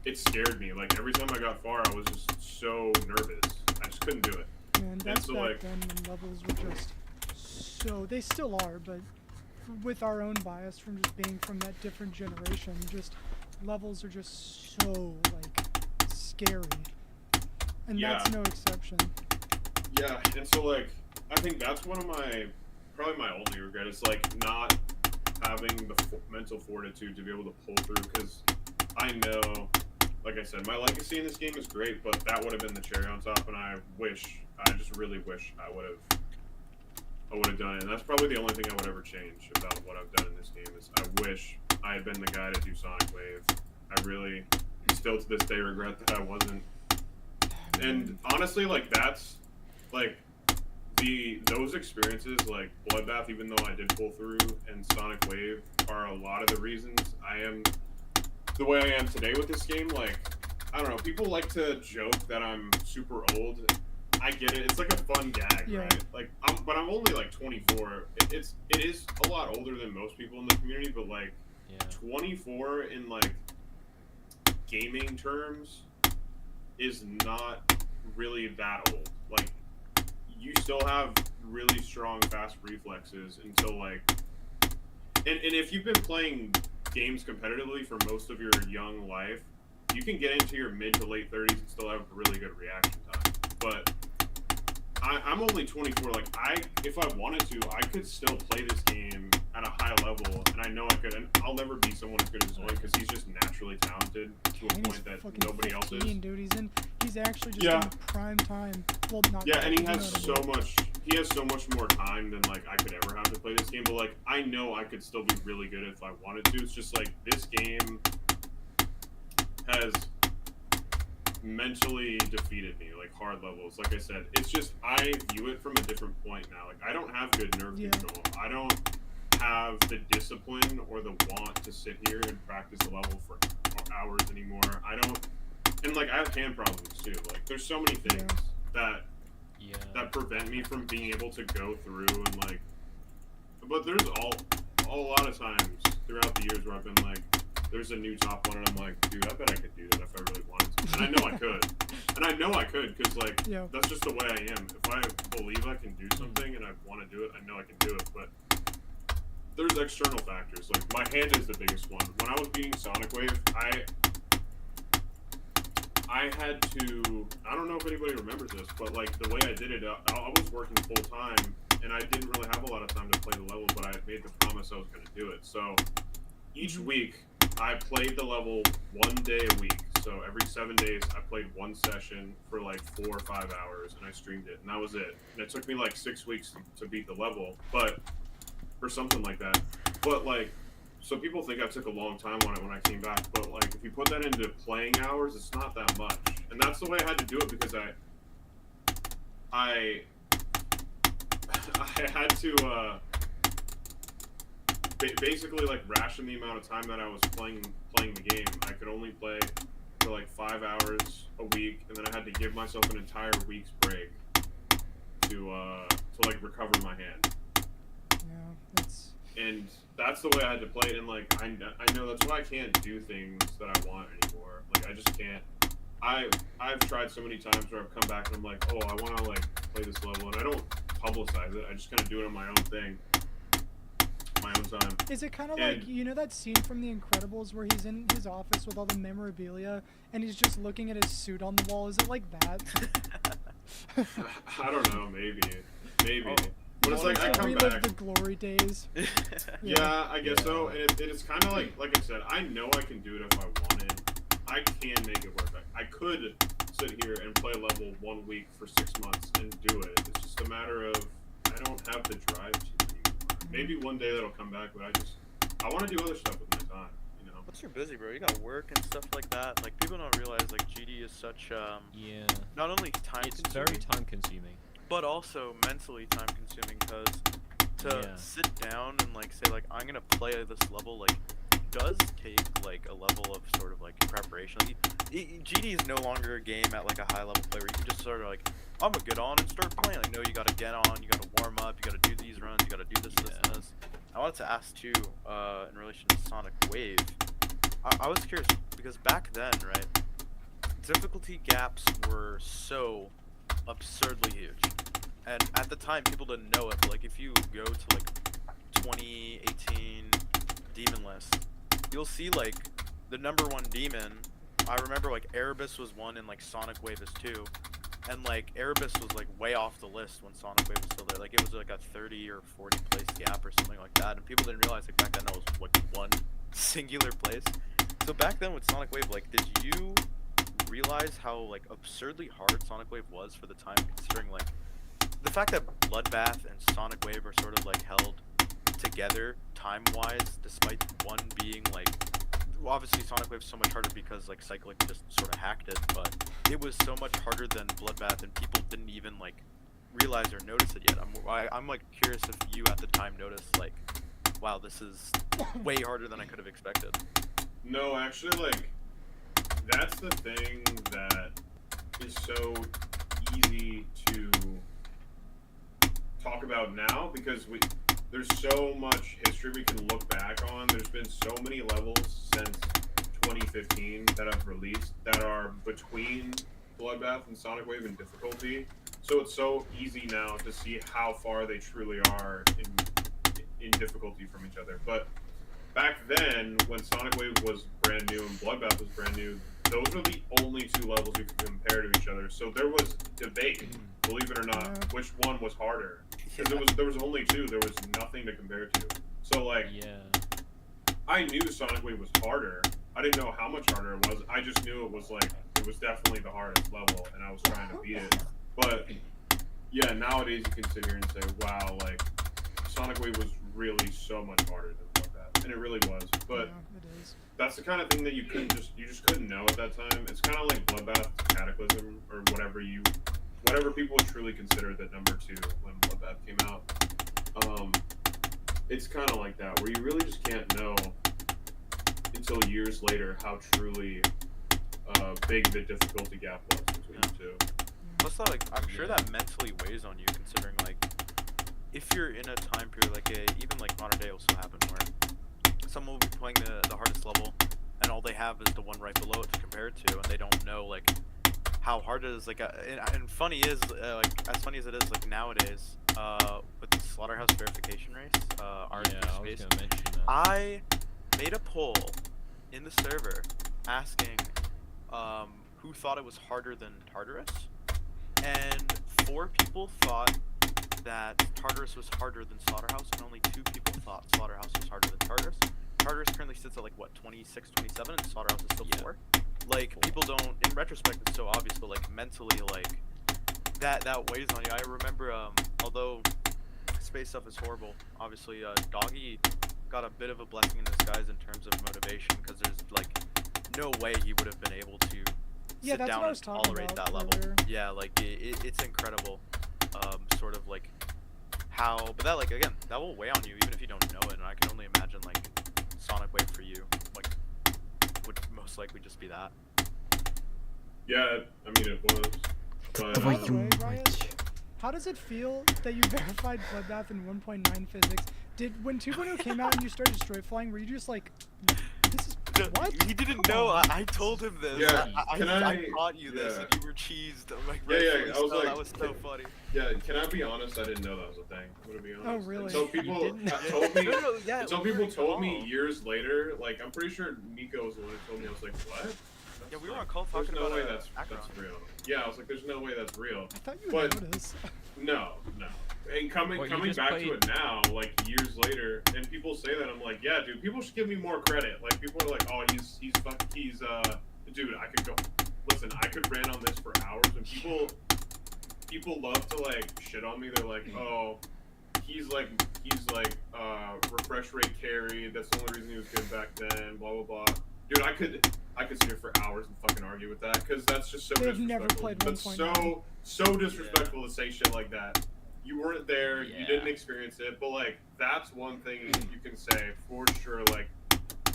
it scared me. Like, every time I got far, I was just so nervous. I just couldn't do it. And that's so, back like, then when levels were just so, they still are, but with our own bias from just being from that different generation, just levels are just so like scary, and that's no exception. Yeah, and so like, I think that's one of probably my only regret is like not having the mental fortitude to be able to pull through, because I know, like I said, my legacy in this game is great, but that would have been the cherry on top, and I just really wish I would have done it. And that's probably the only thing I would ever change about what I've done in this game is I wish I had been the guy to do Sonic Wave. I really, still to this day, regret that I wasn't. And honestly, like, that's, like, those experiences, like Bloodbath, even though I did pull through, and Sonic Wave are a lot of the reasons I am the way I am today with this game. Like, I don't know, people like to joke that I'm super old. I get it. It's like a fun gag, right? Like, but I'm only like 24. It is a lot older than most people in the community, but like 24 in like gaming terms is not really that old. Like, you still have really strong, fast reflexes until like, and if you've been playing games competitively for most of your young life, you can get into your mid to late 30s and still have really good reaction time. But I'm only 24. Like, if I wanted to, I could still play this game at a high level, and I know I could. And I'll never be someone as good as Zoe because he's just naturally talented to a point that nobody else is. Dude, he's actually just in prime time. Well, not. Yeah, and he has so much. He has so much more time than like I could ever have to play this game. But like, I know I could still be really good if I wanted to. It's just like this game has mentally defeated me, like hard levels. Like I said, it's just I view it from a different point now. Like I don't have good nerve control. I don't have the discipline or the want to sit here and practice a level for hours anymore. I don't, and like I have hand problems too. Like there's so many things that prevent me from being able to go through and like. But there's a lot of times throughout the years where I've been like, there's a new top one, and I'm like, dude, I bet I could do that if I really wanted to. And I know I could. And I know I could, because, like, that's just the way I am. If I believe I can do something and I want to do it, I know I can do it. But there's external factors. Like, my hand is the biggest one. When I was beating Sonic Wave, I had to, I don't know if anybody remembers this, but, like, the way I did it, I was working full-time, and I didn't really have a lot of time to play the level, but I had made the promise I was going to do it. So each week, I played the level 1 day a week. So every 7 days, I played one session for like 4 or 5 hours, and I streamed it, and that was it. And it took me like 6 weeks to beat the level, or something like that. But like, so people think I took a long time on it when I came back, but like, if you put that into playing hours, it's not that much. And that's the way I had to do it, because I had to basically like ration the amount of time that I was playing the game. I could only play for like 5 hours a week, and then I had to give myself an entire week's break to like recover my hand. And that's the way I had to play it. And like I know that's why I can't do things that I want anymore. Like I just can't. I've tried so many times where I've come back and I'm like, oh, I want to like play this level, and I don't publicize it. I just kind of do it on my own thing. My own time. Is it kind of like, you know that scene from The Incredibles where he's in his office with all the memorabilia and he's just looking at his suit on the wall? Is it like that? I don't know, maybe. Oh, but it's like I come relive back. the glory days. Yeah, I guess so. And it is kind of like I said, I know I can do it if I wanted. I can make it work. I could sit here and play level 1 week for 6 months and do it. It's just a matter of I don't have the drive to. Maybe one day that'll come back, but I want to do other stuff with my time, you know? Plus you're busy, bro. You got work and stuff like that. Like, people don't realize, like, GD is such, not only It's very time consuming. But also mentally time consuming, because to sit down and, like, say, like, I'm gonna play this level, like, does take, like, a level of sort of, like, preparation. Like, GD is no longer a game at, like, a high level play where you can just sort of, like, I'm gonna get on and start playing. Like, no, you gotta get on, you gotta warm up, you gotta do these runs, you gotta do this, this, and this. I wanted to ask, too, in relation to Sonic Wave, I was curious, because back then, right, difficulty gaps were so absurdly huge. And at the time, people didn't know it, but, like, if you go to, like, 2018 Demon List, you'll see, like, the #1 demon. I remember, like, Erebus was 1 and, like, Sonic Wave is 2. And, like, Erebus was, like, way off the list when Sonic Wave was still there. Like, it was, like, a 30 or 40 place gap or something like that. And people didn't realize, like, back then it was, like, 1 singular place. So back then with Sonic Wave, like, did you realize how, like, absurdly hard Sonic Wave was for the time, considering, like, the fact that Bloodbath and Sonic Wave are sort of, like, held together time-wise, despite one being, like, obviously Sonic Wave's so much harder because like Cyclic just sort of hacked it, but it was so much harder than Bloodbath, and people didn't even like realize or notice it yet. I'm like curious if you at the time noticed like, wow, this is way harder than I could have expected. No, actually, like that's the thing that is so easy to talk about now, because there's so much history we can look back on. There's been so many levels since 2015 that have released that are between Bloodbath and Sonic Wave in difficulty. So it's so easy now to see how far they truly are in difficulty from each other. But back then, when Sonic Wave was brand new and Bloodbath was brand new, those were the only 2 levels you could compare to each other. So there was debate, believe it or not, which one was harder. Because there was only 2, there was nothing to compare to. So like, I knew Sonic Wave was harder. I didn't know how much harder it was. I just knew it was like, it was definitely the hardest level, and I was trying to beat it. But yeah, nowadays you can sit here and say, wow, like Sonic Wave was really so much harder than Bloodbath. and it really was. But Yeah, it is. that's the kind of thing that you just couldn't know at that time. It's kind of like Bloodbath, Cataclysm, or whatever people truly considered the number 2 when Bloodbath came out. It's kind of like that, where you really just can't know until years later how truly big the difficulty gap was between the two. Plus, like, I'm sure that mentally weighs on you, considering, like, if you're in a time period, like, even, like, modern day will still happen, where someone will be playing the hardest level, and all they have is the one right below it to compare it to, and they don't know, like, how hard it is, like, and funny is, like, as funny as it is, like, nowadays, with the Slaughterhouse verification race, was gonna mention that. I made a poll in the server asking, who thought it was harder than Tartarus, and 4 people thought that Tartarus was harder than Slaughterhouse, and only 2 people thought Slaughterhouse was harder than Tartarus. Tartarus currently sits at like what, 26, 27, and Slaughterhouse is still 4. Like, people don't, in retrospect, it's so obvious, but like mentally, like that weighs on you. I remember, although space stuff is horrible, obviously, Doggy got a bit of a blessing in disguise in terms of motivation, because there's like no way he would have been able to sit that's down what I and was talking tolerate about that level. earlier. Yeah, like it's incredible, sort of like how, but that, like, again, that will weigh on you even if you don't know it. And I can only imagine, like, Sonic Wave for you, like, would most likely just be that. Yeah, I mean, it was. But, By the way, Riot, how does it feel that you verified Bloodbath in 1.9 physics? When 2.0 came out and you started straight flying, were you just like, this is what? He didn't Come know. on. I told him this. Yeah, I taught you this, yeah. and you were cheesed. Like, Yeah, I was like, that was so funny. Yeah, can I be honest? I didn't know that was a thing. I'm gonna be honest. Oh, really? Until people didn't? told me. No, yeah, Until we were people in told me call. years later. Like, I'm pretty sure Nico was the one who told me. I was like, what? That's Yeah, we were like, on call there's talking no about way that's Acheron. real. Yeah, I was like, there's no way that's real. I thought you would But- notice. No. And coming What, you back just to played- it now, like years later, and people say that, I'm like, yeah, dude, people should give me more credit. Like, people are like, oh, he's dude, I could go. Listen, I could rant on this for hours, and people love to like shit on me. They're like, oh, he's like refresh rate carry. That's the only reason he was good back then. Blah blah blah. Dude, I could sit here for hours and fucking argue with that, because that's just so They've disrespectful. never played That's 1.9. so disrespectful to say shit like that. You weren't there, you Yeah. didn't experience it, but like that's one thing you can say for sure. Like,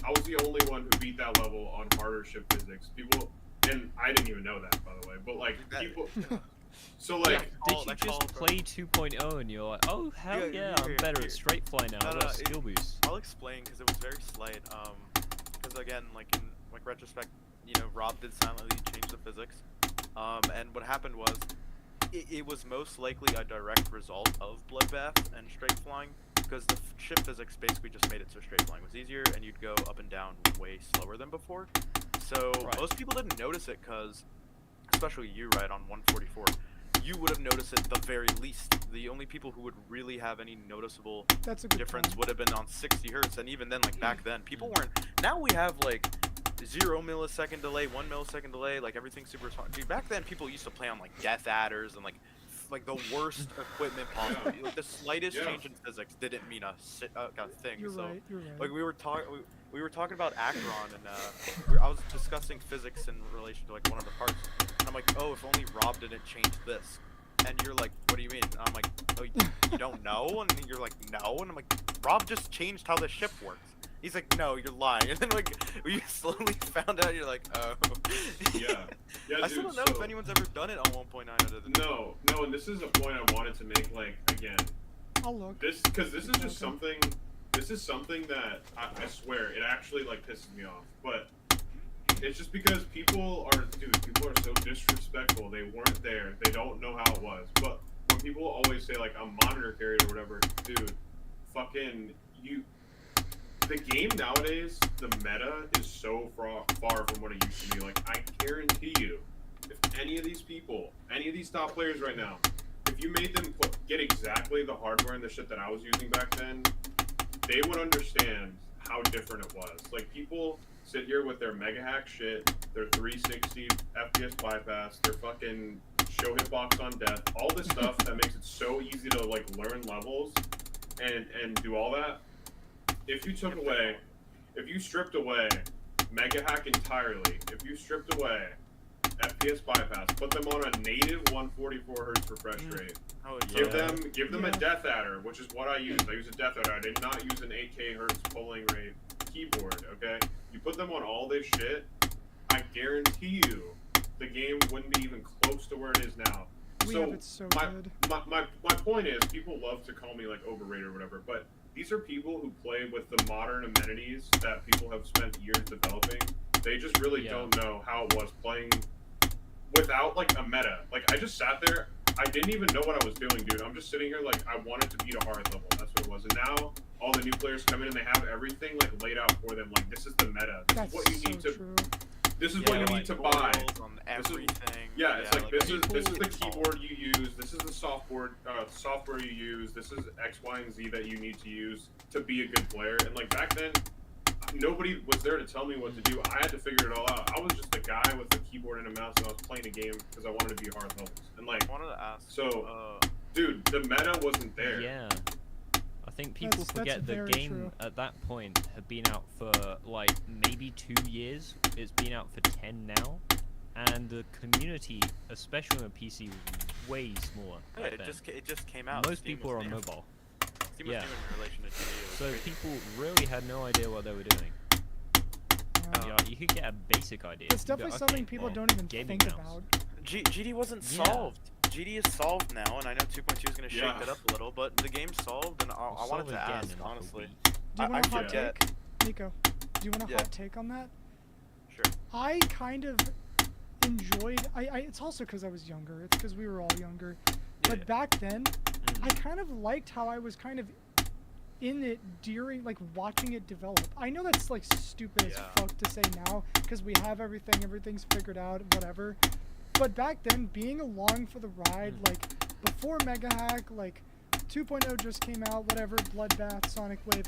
I was the only one who beat that level on harder ship physics. People, and I didn't even know that, by the way. But like people, so like, Did call- you that just call, bro. play 2.0 and you're like, oh hell Yeah, yeah, I'm here, better here. at straight fly now. No, I no, got a skill boost. I'll explain, because it was very slight. Because again, like in retrospect, you know, Rob did silently change the physics. And what happened was, it was most likely a direct result of Bloodbath and straight flying, because the ship physics basically just made it so straight flying was easier, and you'd go up and down way slower than before. So Right. most people didn't notice it, because, especially you, right, on 144, you would have noticed it the very least. The only people who would really have any noticeable That's a good difference point. would have been on 60 hertz, and even then, like, back then, people weren't. Now we have like 0 millisecond delay, 1 millisecond delay, like everything's super smart. Dude, back then people used to play on like death adders and like the worst equipment possible. Like, the slightest Yeah. change in physics didn't mean a thing. You're So right. You're right. like we were talking about Acheron, and I was discussing physics in relation to like one of the parts, and I'm like, oh, if only Rob didn't change this. And you're like, what do you mean? And I'm like, oh, you don't know? And you're like, no. And I'm like, Rob just changed how the ship works. He's like, no, you're lying. And then like we slowly found out. You're like, oh. yeah, I still don't know if anyone's ever done it on 1.9 other than. No, and this is a point I wanted to make. Like, again, I'll look. because this is just Okay. something. This is something that I swear it actually like pisses me off. But it's just because people are so disrespectful. They weren't there. They don't know how it was. But when people always say like I'm monitor carried or whatever, dude, fucking you. The game nowadays, the meta is so far from what it used to be. Like, I guarantee you, if any of these people, any of these top players right now, if you made them get exactly the hardware and the shit that I was using back then, they would understand how different it was. Like, people sit here with their mega hack shit, their 360 FPS bypass, their fucking show hitbox on death, all this stuff that makes it so easy to, like, learn levels and do all that. if you took away, if you stripped away Mega Hack entirely, if you stripped away FPS bypass, put them on a native 144 hertz refresh rate. Oh, Give them a Yeah. Death Adder, which is what I use. I use a Death Adder. I did not use an 8K hertz polling rate keyboard. Okay, you put them on all this shit, I guarantee you, the game wouldn't be even close to where it is now. We so have it so my, good. my point is, people love to call me like overrated or whatever, but these are people who play with the modern amenities that people have spent years developing. They just really don't know how it was playing without like a meta. Like I just sat there, I didn't even know what I was doing, dude. I'm just sitting here like I wanted to beat a hard level. That's what it was. And now all the new players come in and they have everything like laid out for them. Like this is the meta. This That's is what you so need to. true. This is what you need to buy. tutorials on This is- everything. Yeah, it's like this is people- the keyboard you use. This is the software you use. This is X, Y, and Z that you need to use to be a good player. And like back then, nobody was there to tell me what to do. I had to figure it all out. I was just a guy with a keyboard and a mouse, and I was playing a game because I wanted to be hard levels. And like, I wanted to ask. so, dude, the meta wasn't there. Yeah. I think people That's forget the very game true. at that point had been out for like maybe 2 years. It's been out for 10 now. And the community, especially on PC, was way smaller. Yeah, back then. it just came out. Most Steam people was are on new. mobile. Steam was Yeah. new in relation to GD. It was So crazy. people really had no idea what they were doing. Yeah. Yeah, you could get a basic idea. It's You could definitely go, something okay, people well, don't even gaming think mouse. about. GD wasn't Yeah. solved. GD is solved now, and I know 2.2 is going to shake Yeah. that up a little, but the game's solved, and I We'll wanted solve to it again ask, in like a honestly. week. Do you I want a hot forget. take? Nico, do you want a Yeah. hot take on that? Sure. I kind of enjoyed. It's also because I was younger. It's because we were all younger. But Yeah. back then, Mm. I kind of liked how I was kind of in it during, like, watching it develop. I know that's like stupid as Yeah. fuck to say now because we have everything's figured out, whatever. But back then, being along for the ride, like before Mega Hack, like 2.0 just came out, whatever, Bloodbath, Sonic Wave.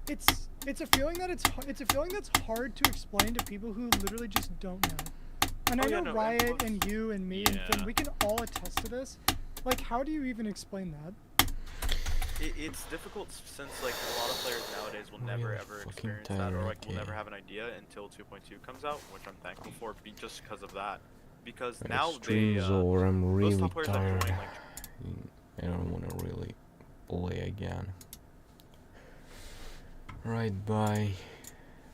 It's a feeling that it's a feeling that's hard to explain to people who literally just don't know. And I Oh, yeah, know no, Riot it was- and you and me and Finn, Yeah. we can all attest to this. Like, how do you even explain that? It's difficult since like a lot of players nowadays will never Really ever fucking experience that, or tired, like will never okay. have an idea until 2.2 comes out, which I'm thankful for, just because of that. Because My now they, stream's over. I'm those really top players that tired. join, like, I don't want to really play again. Right, bye.